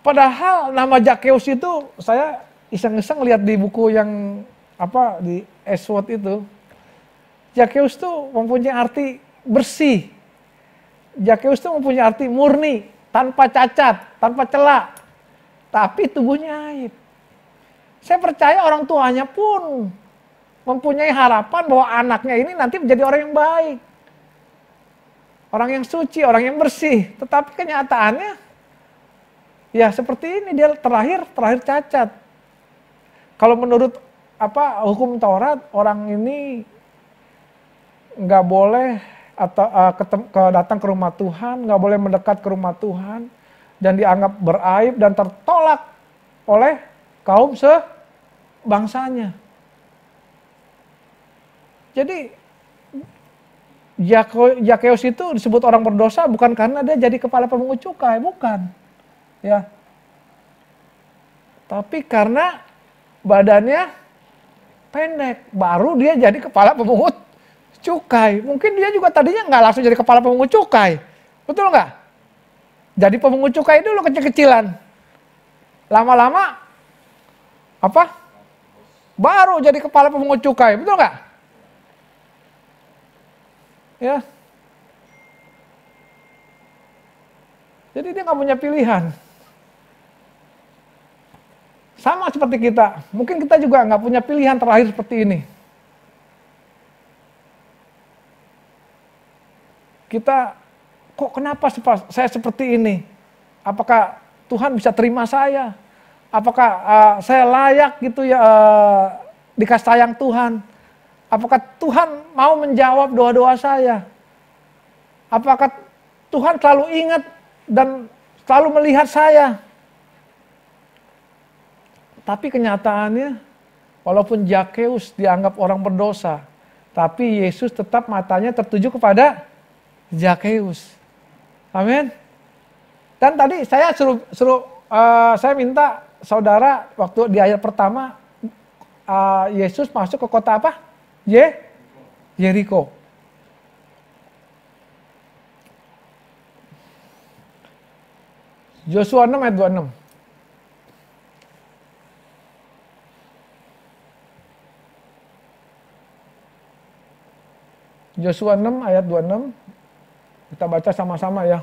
Padahal nama Zakheus itu saya iseng-iseng lihat di buku yang di Ashworth itu. Zakheus tuh mempunyai arti bersih. Zakheus tuh mempunyai arti murni, tanpa cacat, tanpa celah. Tapi tubuhnya aib. Saya percaya orang tuanya pun mempunyai harapan bahwa anaknya ini nanti menjadi orang yang baik. Orang yang suci, orang yang bersih. Tetapi kenyataannya ya seperti ini, dia terlahir cacat. Kalau menurut hukum Taurat, orang ini nggak boleh datang ke rumah Tuhan, nggak boleh mendekat ke rumah Tuhan, dan dianggap beraib dan tertolak oleh kaum sebangsanya. Jadi Zakheus itu disebut orang berdosa bukan karena dia jadi kepala pemungut cukai, bukan. Ya. Tapi karena badannya pendek, baru dia jadi kepala pemungut cukai. Mungkin dia juga tadinya nggak langsung jadi kepala pemungut cukai, betul nggak? Jadi pemungut cukai dulu kecil-kecilan, lama-lama baru jadi kepala pemungut cukai, betul nggak? Ya, jadi dia nggak punya pilihan. Sama seperti kita, mungkin kita juga nggak punya pilihan terlahir seperti ini. Kita, kok kenapa saya seperti ini? Apakah Tuhan bisa terima saya? Apakah saya layak gitu ya dikasih sayang Tuhan? Apakah Tuhan mau menjawab doa-doa saya? Apakah Tuhan selalu ingat dan selalu melihat saya? Tapi kenyataannya, walaupun Zakheus dianggap orang berdosa, tapi Yesus tetap matanya tertuju kepada Zakheus. Amin. Dan tadi saya saya minta saudara waktu di ayat pertama, Yesus masuk ke kota apa? Yeriko. Yosua 6 ayat 26. Yosua 6 ayat 26. Kita baca sama-sama ya.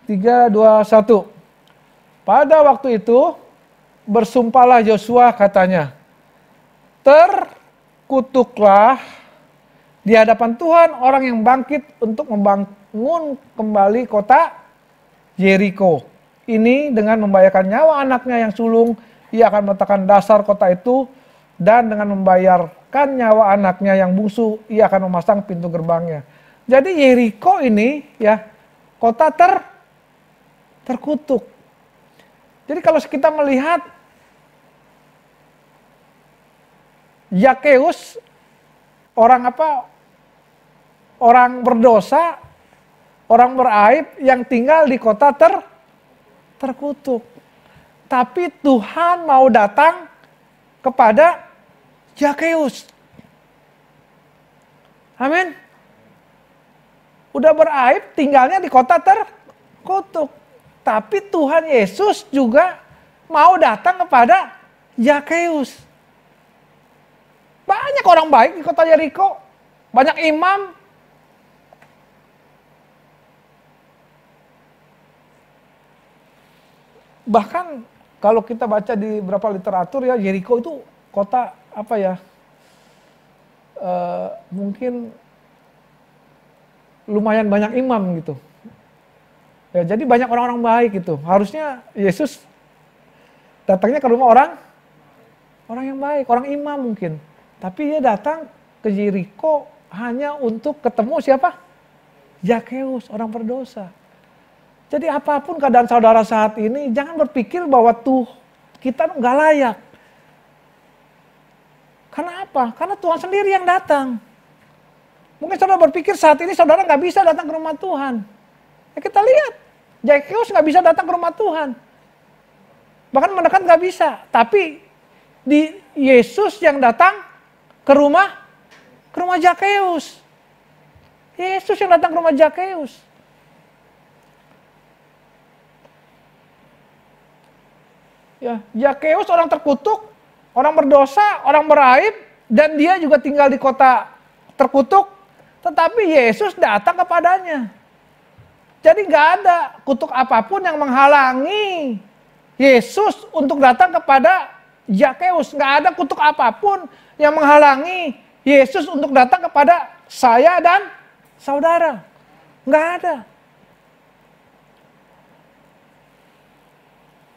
3, 2, 1. Pada waktu itu bersumpahlah Yosua katanya, terkutuklah di hadapan Tuhan orang yang bangkit untuk membangun kembali kota Yeriko. Ini dengan membayarkan nyawa anaknya yang sulung, ia akan meletakkan dasar kota itu, dan dengan membayarkan nyawa anaknya yang bungsu, ia akan memasang pintu gerbangnya. Jadi Yeriko ini ya kota terkutuk. Jadi kalau kita melihat Zakheus orang berdosa, orang beraib yang tinggal di kota terkutuk. Tapi Tuhan mau datang kepada Zakheus. Amin. Udah beraib, tinggalnya di kota terkutuk. Tapi Tuhan Yesus juga mau datang kepada Zakheus. Banyak orang baik di kota Yeriko. Banyak imam. Bahkan kalau kita baca di beberapa literatur ya, Yeriko itu kota mungkin lumayan banyak imam gitu. Ya, jadi banyak orang-orang baik gitu. Harusnya Yesus datangnya ke rumah orang yang baik, orang imam mungkin. Tapi dia datang ke Yeriko hanya untuk ketemu siapa? Zakheus, orang berdosa. Jadi apapun keadaan saudara saat ini, jangan berpikir bahwa kita nggak layak. Karena apa? Karena Tuhan sendiri yang datang. Mungkin saudara berpikir saat ini saudara nggak bisa datang ke rumah Tuhan. Ya kita lihat, Zakheus nggak bisa datang ke rumah Tuhan. Bahkan mendekat nggak bisa. Tapi di Yesus yang datang ke rumah Zakheus. Yesus yang datang ke rumah Zakheus. Ya, Zakheus orang terkutuk, orang berdosa, orang beraib, dan dia juga tinggal di kota terkutuk, tetapi Yesus datang kepadanya. Jadi nggak ada kutuk apapun yang menghalangi Yesus untuk datang kepada Zakheus. Nggak ada kutuk apapun yang menghalangi Yesus untuk datang kepada saya dan saudara. Nggak ada.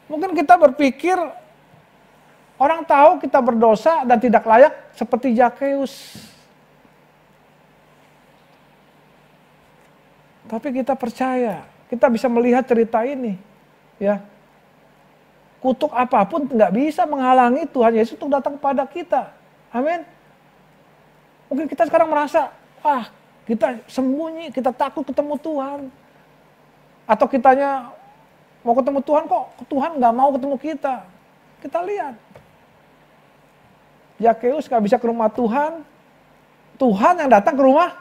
Mungkin kita berpikir orang tahu kita berdosa dan tidak layak seperti Zakheus. Tapi kita percaya, kita bisa melihat cerita ini. Ya, kutuk apapun nggak bisa menghalangi Tuhan Yesus untuk datang kepada kita. Amin. Mungkin kita sekarang merasa, wah kita sembunyi, kita takut ketemu Tuhan. Atau kitanya mau ketemu Tuhan kok Tuhan nggak mau ketemu kita. Kita lihat. Zakheus nggak bisa ke rumah Tuhan. Tuhan yang datang ke rumah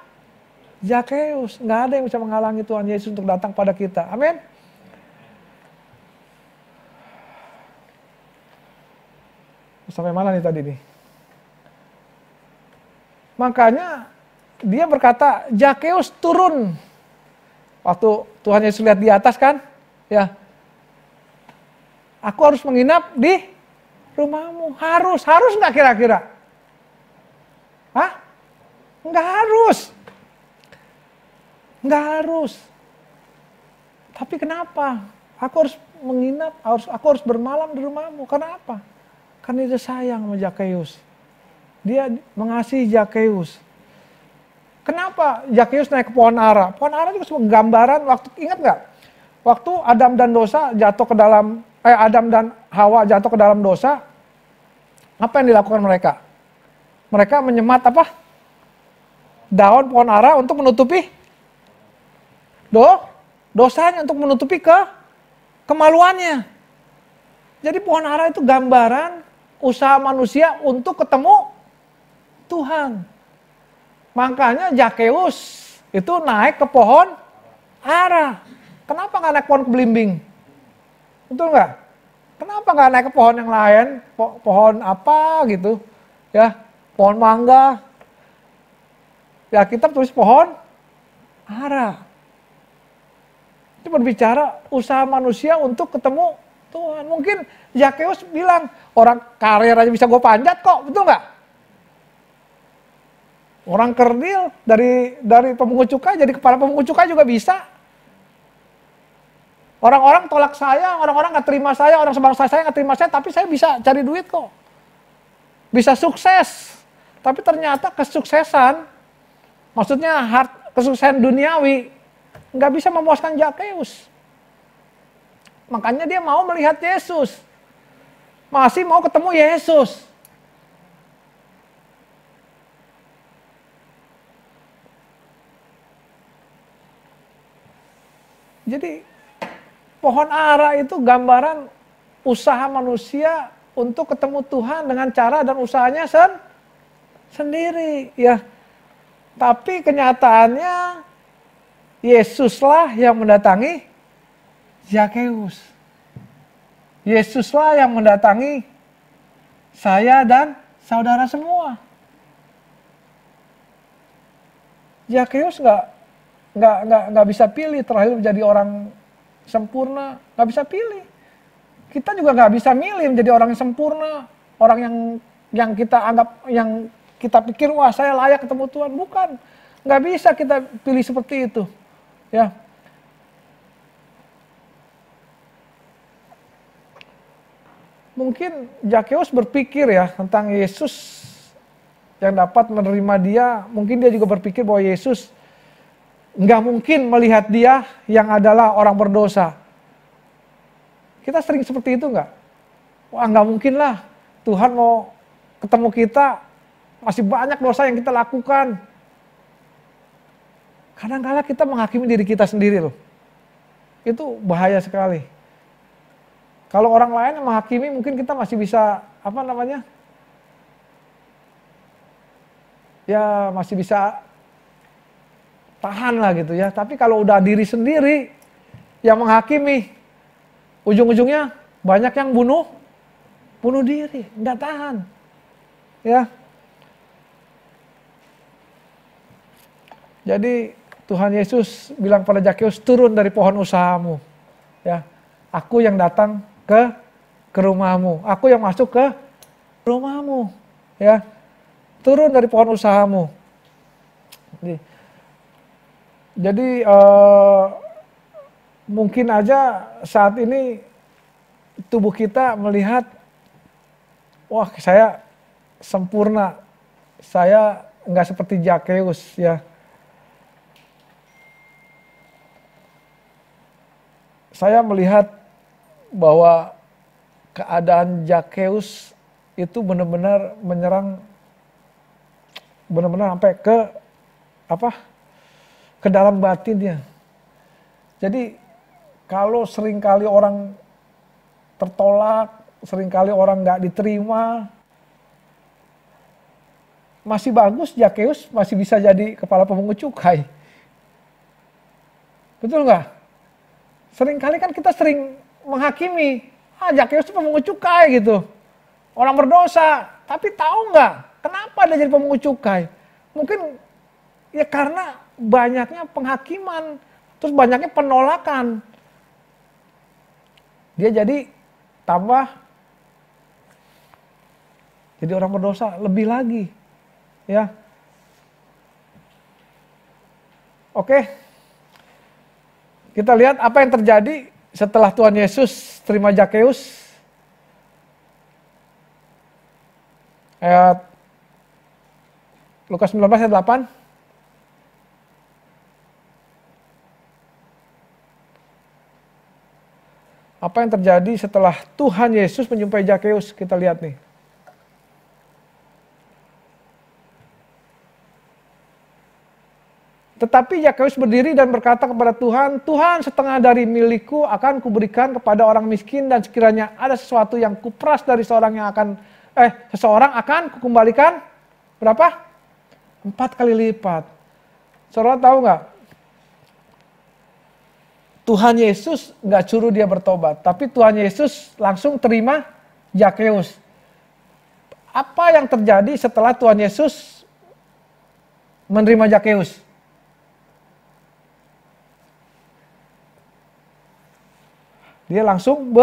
Zakheus. Nggak ada yang bisa menghalangi Tuhan Yesus untuk datang pada kita. Amin. Sampai mana nih tadi nih? Makanya dia berkata, Zakheus turun. Waktu Tuhan Yesus lihat di atas kan, ya. Aku harus menginap di rumahmu. Harus nggak kira-kira? Hah? Nggak harus. Nggak harus. Tapi kenapa? Aku harus menginap, aku harus bermalam di rumahmu. Kenapa? Karena dia sayang sama Zakheus. Dia mengasihi Zakheus. Kenapa Zakheus naik ke pohon ara? Pohon ara juga sebuah gambaran waktu, ingat nggak? Waktu Adam dan Adam dan Hawa jatuh ke dalam dosa, apa yang dilakukan mereka? Mereka menyemat apa? Daun pohon ara untuk menutupi dosanya, untuk menutupi kemaluannya. Jadi pohon ara itu gambaran usaha manusia untuk ketemu Tuhan. Makanya Zakheus itu naik ke pohon ara. Kenapa nggak naik pohon belimbing? Betul nggak? Kenapa nggak naik ke pohon yang lain? Pohon apa gitu? Ya, pohon mangga. Ya, kita tulis pohon ara. Itu berbicara usaha manusia untuk ketemu Tuhan. Mungkin Zakheus bilang, orang karir aja bisa gue panjat kok, betul nggak? Orang kerdil dari pemungut cukai jadi kepala pemungut cukai juga bisa. Orang-orang tolak saya, orang-orang nggak terima saya, orang sebangsa saya nggak terima saya, tapi saya bisa cari duit kok. Bisa sukses. Tapi ternyata kesuksesan, maksudnya kesuksesan duniawi, nggak bisa memuaskan Zakheus. Makanya dia mau melihat Yesus. Masih mau ketemu Yesus. Jadi pohon ara itu gambaran usaha manusia untuk ketemu Tuhan dengan cara dan usahanya sendiri, ya. Tapi kenyataannya Yesuslah yang mendatangi Zakheus. Yesuslah yang mendatangi saya dan saudara semua. Zakheus nggak bisa pilih terlahir menjadi orang sempurna, nggak bisa pilih. Kita juga nggak bisa milih menjadi orang yang sempurna, orang yang kita anggap, yang kita pikir wah saya layak ketemu Tuhan. Bukan, nggak bisa kita pilih seperti itu, ya. Mungkin Zakheus berpikir ya tentang Yesus yang dapat menerima dia. Mungkin dia juga berpikir bahwa Yesus nggak mungkin melihat dia yang adalah orang berdosa. Kita sering seperti itu nggak? Wah, nggak mungkin lah Tuhan mau ketemu kita, masih banyak dosa yang kita lakukan. Kadang-kadang kita menghakimi diri kita sendiri loh. Itu bahaya sekali. Kalau orang lain yang menghakimi mungkin kita masih bisa, ya masih bisa tahan lah gitu ya. Tapi kalau udah diri sendiri yang menghakimi, ujung-ujungnya banyak yang bunuh diri, nggak tahan. Ya. Jadi Tuhan Yesus bilang pada Zakeus, turun dari pohon usahamu. Ya. Aku yang datang ke rumahmu. Aku yang masuk ke rumahmu. Ya. Turun dari pohon usahamu. Jadi mungkin aja saat ini tubuh kita melihat, wah saya sempurna, saya nggak seperti Zakeus ya. Saya melihat bahwa keadaan Zakeus itu benar-benar menyerang, benar-benar sampai ke dalam batinnya. Jadi kalau seringkali orang tertolak, seringkali orang nggak diterima, masih bagus Zakeus masih bisa jadi kepala pemungut cukai. Betul nggak? Seringkali kan kita sering menghakimi, Zakeus itu pemungut cukai gitu, orang berdosa. Tapi tahu nggak kenapa dia jadi pemungut cukai? Mungkin ya karena banyaknya penghakiman, terus banyaknya penolakan. Dia jadi tambah jadi orang berdosa lebih lagi. Ya. Oke. Kita lihat apa yang terjadi setelah Tuhan Yesus terima Zakeus. Ayat Lukas 19 ayat 8. Apa yang terjadi setelah Tuhan Yesus menjumpai Zakeus? Kita lihat nih. Tetapi Zakeus berdiri dan berkata kepada Tuhan, Tuhan, setengah dari milikku akan kuberikan kepada orang miskin, dan sekiranya ada sesuatu yang kuperas dari seseorang akan kukembalikan berapa? 4 kali lipat. Saudara tahu nggak? Tuhan Yesus nggak suruh dia bertobat, tapi Tuhan Yesus langsung terima Zakeus. Apa yang terjadi setelah Tuhan Yesus menerima Zakeus? Dia langsung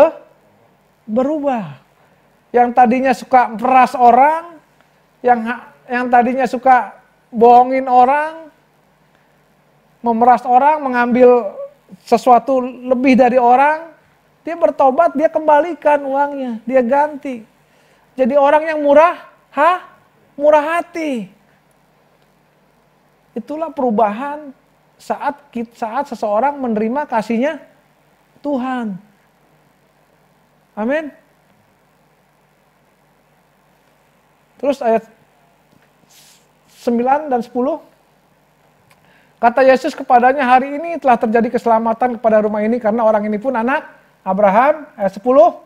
berubah. Yang tadinya suka meras orang, yang tadinya suka bohongin orang, memeras orang, mengambil sesuatu lebih dari orang, dia bertobat, dia kembalikan uangnya, dia ganti. Jadi orang yang murah hati. Itulah perubahan saat seseorang menerima kasihnya Tuhan. Amin. Terus ayat 9 dan 10. Kata Yesus kepadanya, hari ini telah terjadi keselamatan kepada rumah ini karena orang ini pun anak Abraham. Ayat 10.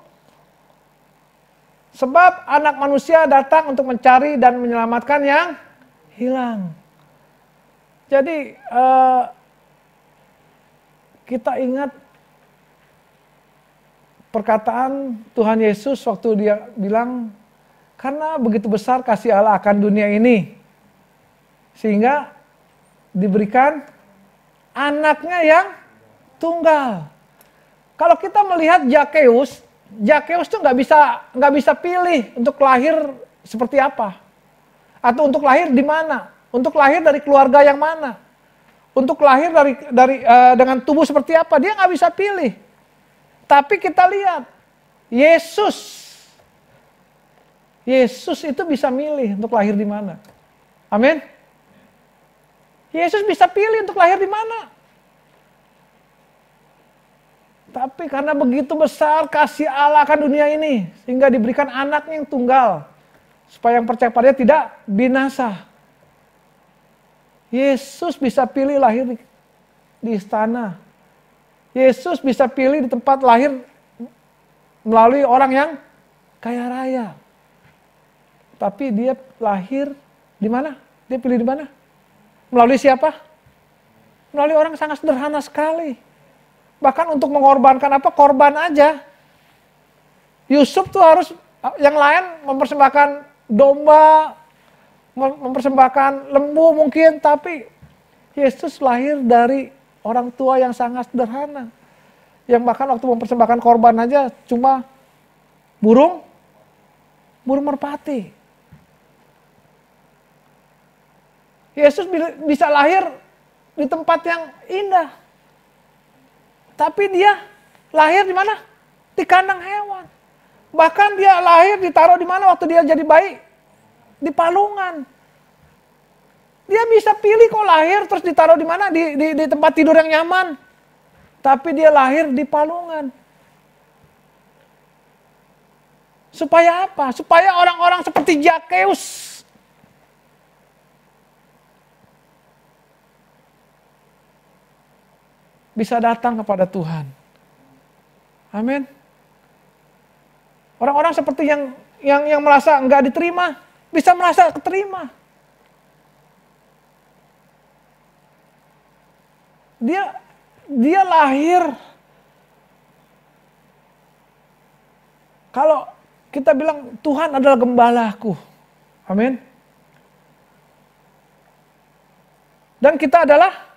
Sebab anak manusia datang untuk mencari dan menyelamatkan yang hilang. Jadi kita ingat perkataan Tuhan Yesus waktu dia bilang, karena begitu besar kasih Allah akan dunia ini, sehingga diberikan anaknya yang tunggal. Kalau kita melihat Zakeus tuh nggak bisa pilih untuk lahir seperti apa, atau untuk lahir di mana, untuk lahir dari keluarga yang mana, untuk lahir dengan tubuh seperti apa, dia nggak bisa pilih. Tapi kita lihat Yesus itu bisa milih untuk lahir di mana. Amin. Yesus bisa pilih untuk lahir di mana. Tapi karena begitu besar kasih Allah akan dunia ini, sehingga diberikan anaknya yang tunggal, supaya yang percaya padanya tidak binasa. Yesus bisa pilih lahir di istana. Yesus bisa pilih di tempat lahir melalui orang yang kaya raya. Tapi dia lahir di mana? Dia pilih di mana? Melalui siapa? Melalui orang sangat sederhana sekali. Bahkan untuk mengorbankan apa? Korban aja. Yusuf tuh harus, yang lain mempersembahkan domba, mempersembahkan lembu mungkin, tapi Yesus lahir dari orang tua yang sangat sederhana. Yang bahkan waktu mempersembahkan korban aja cuma burung merpati. Yesus bisa lahir di tempat yang indah. Tapi dia lahir di mana? Di kandang hewan. Bahkan dia lahir ditaruh di mana waktu dia jadi bayi? Di palungan. Dia bisa pilih kok lahir terus ditaruh di mana? Di tempat tidur yang nyaman. Tapi dia lahir di palungan. Supaya apa? Supaya orang-orang seperti Zakeus bisa datang kepada Tuhan. Amin. Orang-orang seperti yang merasa enggak diterima, bisa merasa keterima. Dia lahir. Kalau kita bilang Tuhan adalah gembalaku. Amin. Dan kita adalah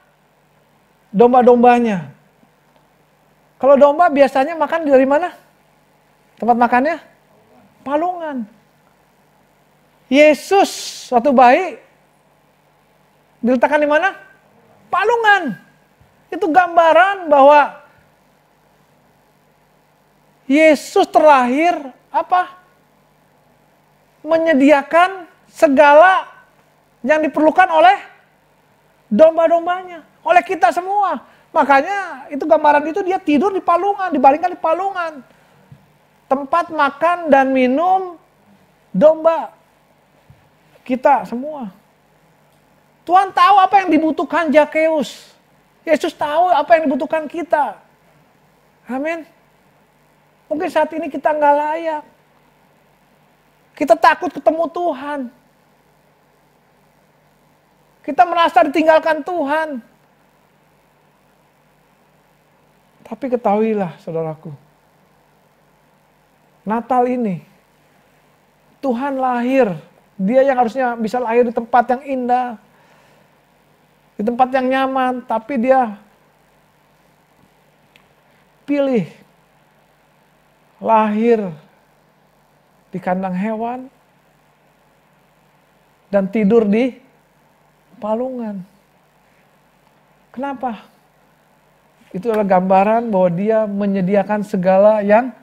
domba-dombanya. Kalau domba biasanya makan dari mana? Tempat makannya? Palungan. Yesus suatu bayi diletakkan di mana? Palungan. Itu gambaran bahwa Yesus terlahir apa? Menyediakan segala yang diperlukan oleh domba-dombanya. Oleh kita semua. Makanya itu gambaran itu dia tidur di palungan, dibaringkan di palungan. Tempat makan dan minum domba kita semua. Tuhan tahu apa yang dibutuhkan Zakeus. Yesus tahu apa yang dibutuhkan kita. Amin. Mungkin saat ini kita nggak layak. Kita takut ketemu Tuhan. Kita merasa ditinggalkan Tuhan. Tapi ketahuilah saudaraku, Natal ini Tuhan lahir. Dia yang harusnya bisa lahir di tempat yang indah, di tempat yang nyaman, tapi dia pilih lahir di kandang hewan dan tidur di palungan. Kenapa? Itu adalah gambaran bahwa dia menyediakan segala yang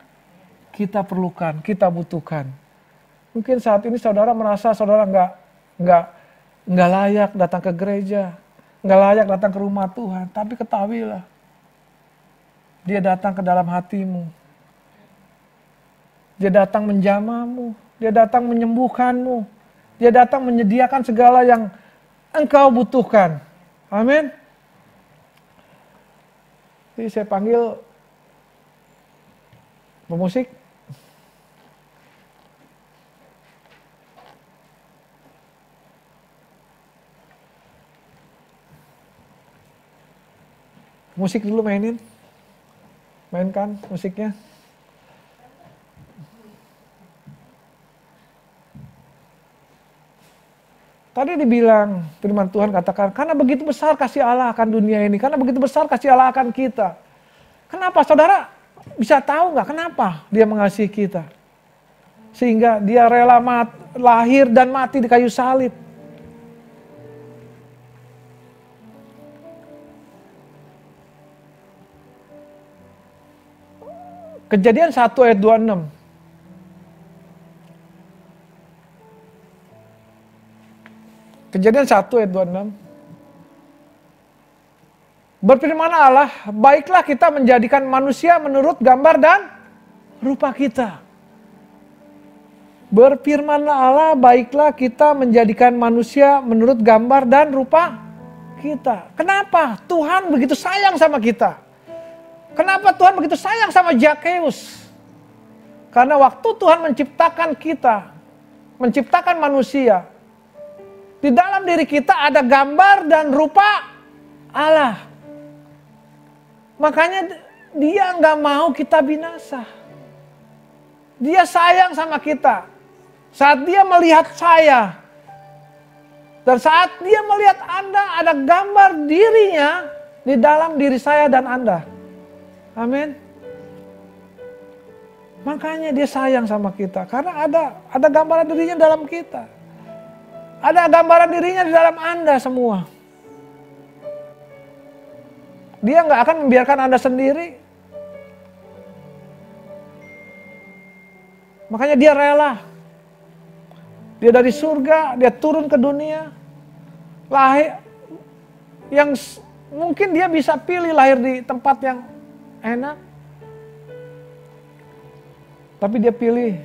kita perlukan, kita butuhkan. Mungkin saat ini saudara merasa saudara nggak layak datang ke gereja, nggak layak datang ke rumah Tuhan. Tapi ketahuilah, dia datang ke dalam hatimu. Dia datang menjamahmu, dia datang menyembuhkanmu, dia datang menyediakan segala yang engkau butuhkan. Amin. Jadi saya panggil pemusik. Musik dulu mainin. Mainkan musiknya. Tadi dibilang, firman Tuhan katakan, karena begitu besar kasih Allah akan dunia ini, karena begitu besar kasih Allah akan kita. Kenapa? Saudara bisa tahu nggak kenapa dia mengasihi kita? Sehingga dia rela lahir dan mati di kayu salib. Kejadian 1 ayat 26. Kejadian 1 ayat 26. Berfirman Allah, baiklah kita menjadikan manusia menurut gambar dan rupa kita. Berfirmanlah Allah, baiklah kita menjadikan manusia menurut gambar dan rupa kita. Kenapa? Tuhan begitu sayang sama kita. Kenapa Tuhan begitu sayang sama Zakheus? Karena waktu Tuhan menciptakan kita, menciptakan manusia, di dalam diri kita ada gambar dan rupa Allah. Makanya dia nggak mau kita binasa. Dia sayang sama kita. Saat dia melihat saya, dan saat dia melihat Anda, ada gambar dirinya di dalam diri saya dan Anda. Amin. Makanya dia sayang sama kita, karena ada gambaran dirinya dalam kita. Ada gambaran dirinya di dalam Anda semua. Dia nggak akan membiarkan Anda sendiri. Makanya dia rela. Dia dari surga, dia turun ke dunia. Lahir, yang mungkin dia bisa pilih lahir di tempat yang enak. Tapi dia pilih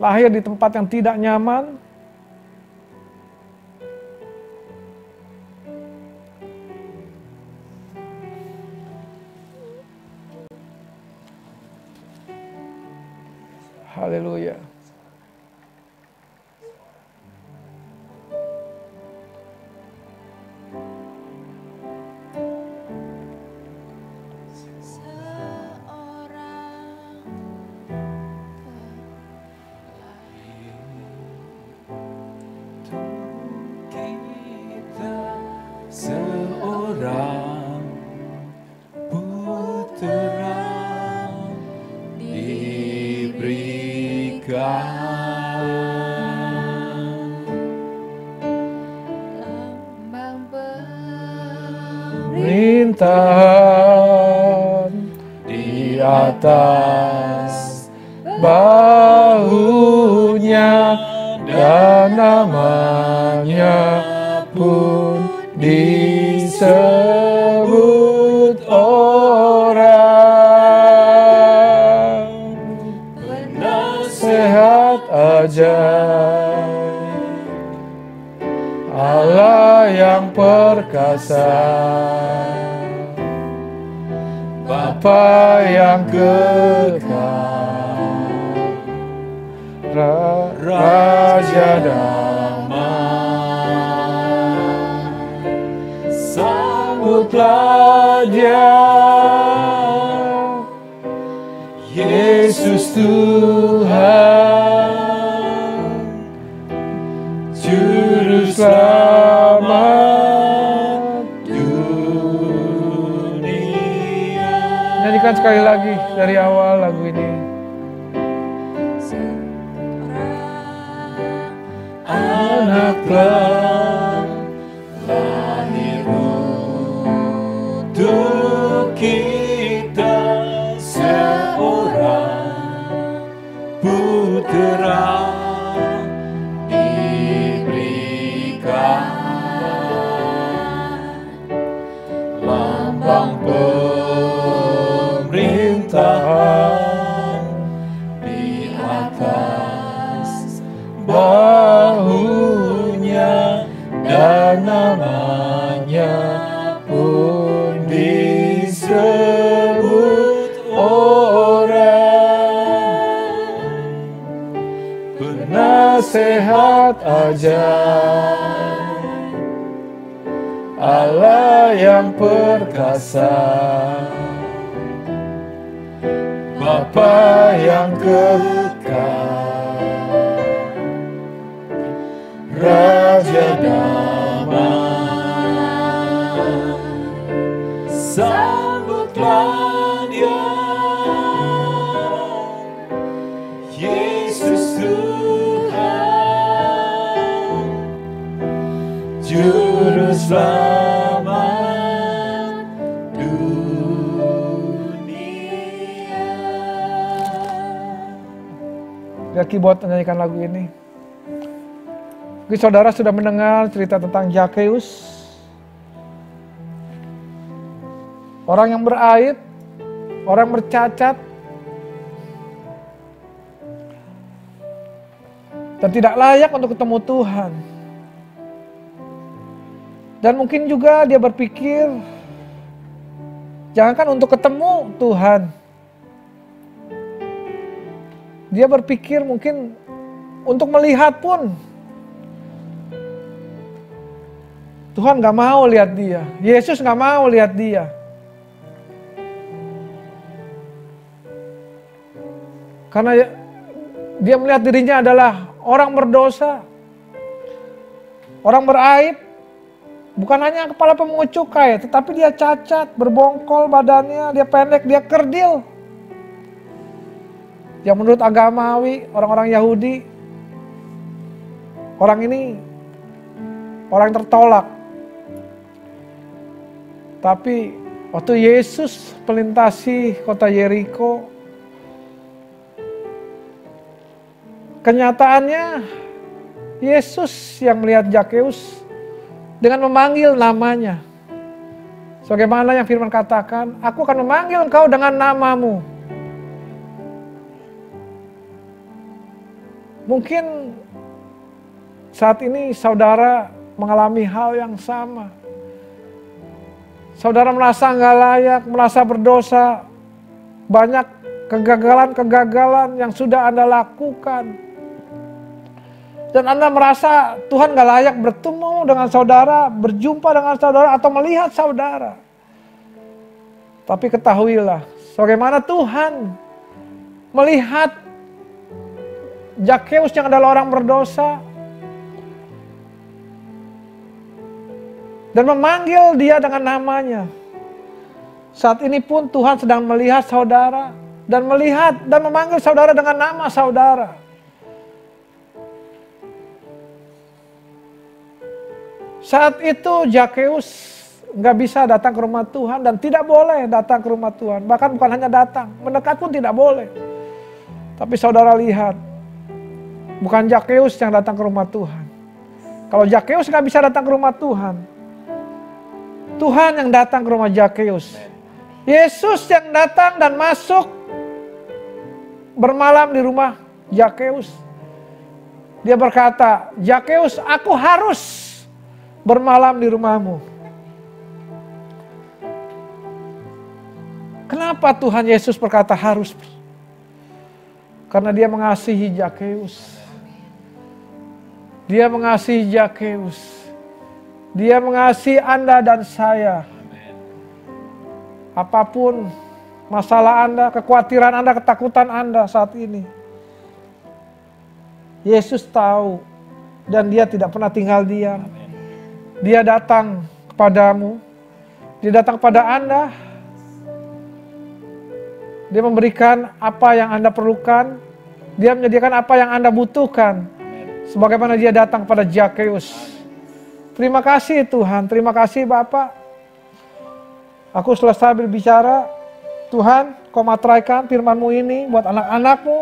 lahir di tempat yang tidak nyaman. Haleluya. Seorang putera diberikan, lambang Pemerintahan di atas bahunya, dan namanya pun disebut orang penasehat ajaib, Allah yang perkasa, Bapa yang kekal, Raja damai. Sambutlah Dia, Yesus Tuhan, Juru Selamat dunia. Nyanyikan sekali lagi dari awal lagu ini. Anak telah lahir untuk kita, seorang putera diberikan, lambang pemerintahan di atas bahunya, dan namanya pun disebut orang penasehat ajaib, Allah yang perkasa, Bapa yang kekal, Raja damai. Sambutlah Dia, Yesus Tuhan, Juru Selamat dunia. Biar keyboard menyanyikan lagu ini. Mungkin saudara sudah mendengar cerita tentang Zakheus. orang yang beraib, orang bercacat, dan tidak layak untuk ketemu Tuhan. Dan mungkin juga dia berpikir, jangankan untuk ketemu Tuhan, dia berpikir mungkin untuk melihat pun Tuhan gak mau lihat dia, Yesus gak mau lihat dia. Karena dia melihat dirinya adalah orang berdosa, orang beraib. Bukan hanya kepala pemungut cukai, tetapi dia cacat, berbongkol badannya, dia pendek, dia kerdil. Yang menurut agamawi, orang-orang Yahudi, orang ini orang yang tertolak. Tapi waktu Yesus melintasi kota Yeriko, kenyataannya Yesus yang melihat Zakeus dengan memanggil namanya. Sebagaimana yang firman katakan, aku akan memanggil engkau dengan namamu. Mungkin saat ini saudara mengalami hal yang sama. Saudara merasa nggak layak, merasa berdosa. Banyak kegagalan-kegagalan yang sudah Anda lakukan. Dan Anda merasa Tuhan gak layak bertemu dengan saudara, berjumpa dengan saudara, atau melihat saudara. Tapi ketahuilah, bagaimana Tuhan melihat Zakeus yang adalah orang berdosa, dan memanggil dia dengan namanya. Saat ini pun Tuhan sedang melihat saudara, dan melihat dan memanggil saudara dengan nama saudara. Saat itu Zakeus nggak bisa datang ke rumah Tuhan dan tidak boleh datang ke rumah Tuhan. Bahkan bukan hanya datang, mendekat pun tidak boleh. Tapi saudara lihat, bukan Zakeus yang datang ke rumah Tuhan. Kalau Zakeus nggak bisa datang ke rumah Tuhan, Tuhan yang datang ke rumah Zakeus. Yesus yang datang dan masuk bermalam di rumah Zakeus. Dia berkata, Zakeus, aku harus bermalam di rumahmu. Kenapa Tuhan Yesus berkata harus? Karena dia mengasihi Zakeus. Dia mengasihi Zakeus. Dia mengasihi Anda dan saya. Apapun masalah Anda, kekhawatiran Anda, ketakutan Anda saat ini, Yesus tahu dan dia tidak pernah tinggal diam. Dia datang kepadamu, dia datang kepada Anda, dia memberikan apa yang Anda perlukan, dia menyediakan apa yang Anda butuhkan, sebagaimana dia datang kepada Zakeus. Terima kasih Tuhan, terima kasih Bapak. Aku selesai berbicara, Tuhan, Kau materaikan firman-Mu ini buat anak-anak-Mu,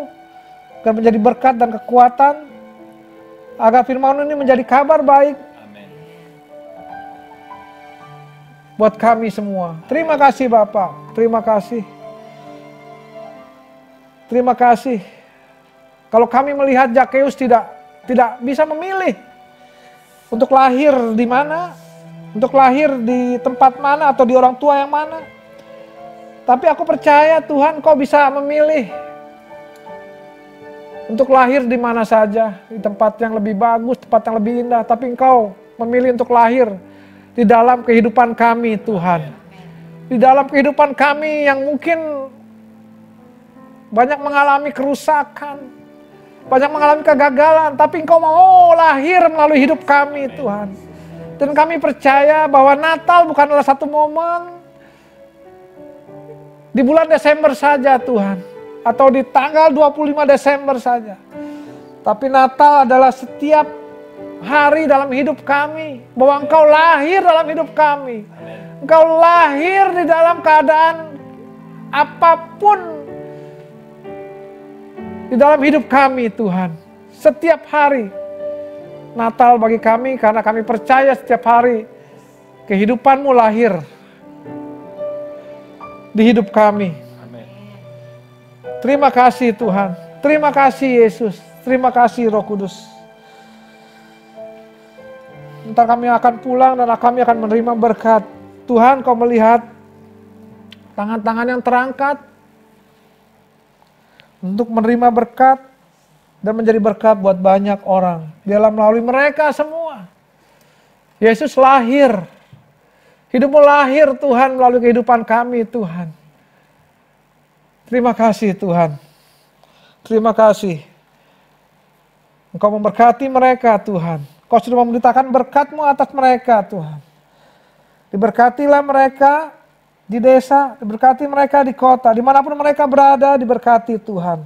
agar menjadi berkat dan kekuatan, agar firman-Mu ini menjadi kabar baik buat kami semua. Terima kasih Bapak, terima kasih. Terima kasih. Kalau kami melihat Zakeus tidak bisa memilih untuk lahir di mana, untuk lahir di tempat mana atau di orang tua yang mana. Tapi aku percaya Tuhan Kau bisa memilih untuk lahir di mana saja, di tempat yang lebih bagus, tempat yang lebih indah. Tapi Engkau memilih untuk lahir di dalam kehidupan kami Tuhan. Di dalam kehidupan kami yang mungkin banyak mengalami kerusakan, banyak mengalami kegagalan, tapi Engkau mau lahir melalui hidup kami Tuhan. Dan kami percaya bahwa Natal bukanlah satu momen di bulan Desember saja Tuhan, atau di tanggal 25 Desember saja. Tapi Natal adalah setiap hari dalam hidup kami, bahwa Engkau lahir dalam hidup kami. Engkau lahir di dalam keadaan apapun di dalam hidup kami Tuhan. Setiap hari Natal bagi kami, karena kami percaya setiap hari kehidupan-Mu lahir. di hidup kami. Terima kasih Tuhan. Terima kasih Yesus. Terima kasih Roh Kudus. Ntar kami akan pulang dan kami akan menerima berkat. Tuhan, Kau melihat tangan-tangan yang terangkat untuk menerima berkat dan menjadi berkat buat banyak orang. Biarlah melalui mereka semua Yesus lahir. Hidup-Mu lahir Tuhan melalui kehidupan kami Tuhan. Terima kasih Tuhan. Terima kasih. Engkau memberkati mereka Tuhan. Kau sudah memberitakan berkat-Mu atas mereka Tuhan. Diberkatilah mereka di desa, diberkati mereka di kota, dimanapun mereka berada, diberkati Tuhan.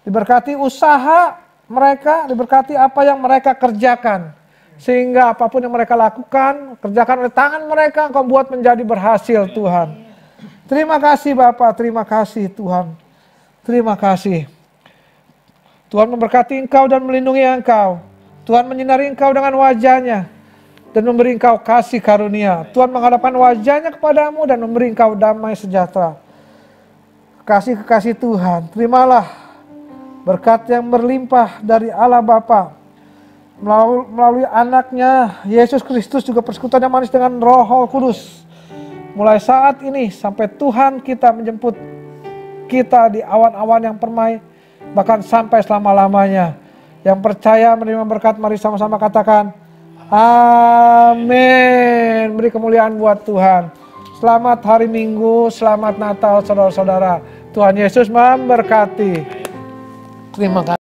Diberkati usaha mereka, diberkati apa yang mereka kerjakan. Sehingga apapun yang mereka lakukan, kerjakan oleh tangan mereka, Engkau buat menjadi berhasil Tuhan. Terima kasih Bapa, terima kasih Tuhan. Terima kasih. Tuhan memberkati Engkau dan melindungi Engkau. Tuhan menyinari Engkau dengan wajah-Nya dan memberi Engkau kasih karunia. Tuhan menghadapkan wajah-Nya kepadamu dan memberi Engkau damai sejahtera. Kekasih-kekasih Tuhan, terimalah berkat yang berlimpah dari Allah Bapa melalui anaknya Yesus Kristus, juga persekutuan yang manis dengan Roh Kudus. Mulai saat ini sampai Tuhan kita menjemput kita di awan-awan yang permai, bahkan sampai selama-lamanya. Yang percaya menerima berkat, mari sama-sama katakan amin. Beri kemuliaan buat Tuhan. Selamat hari Minggu, selamat Natal saudara-saudara. Tuhan Yesus memberkati. Terima kasih.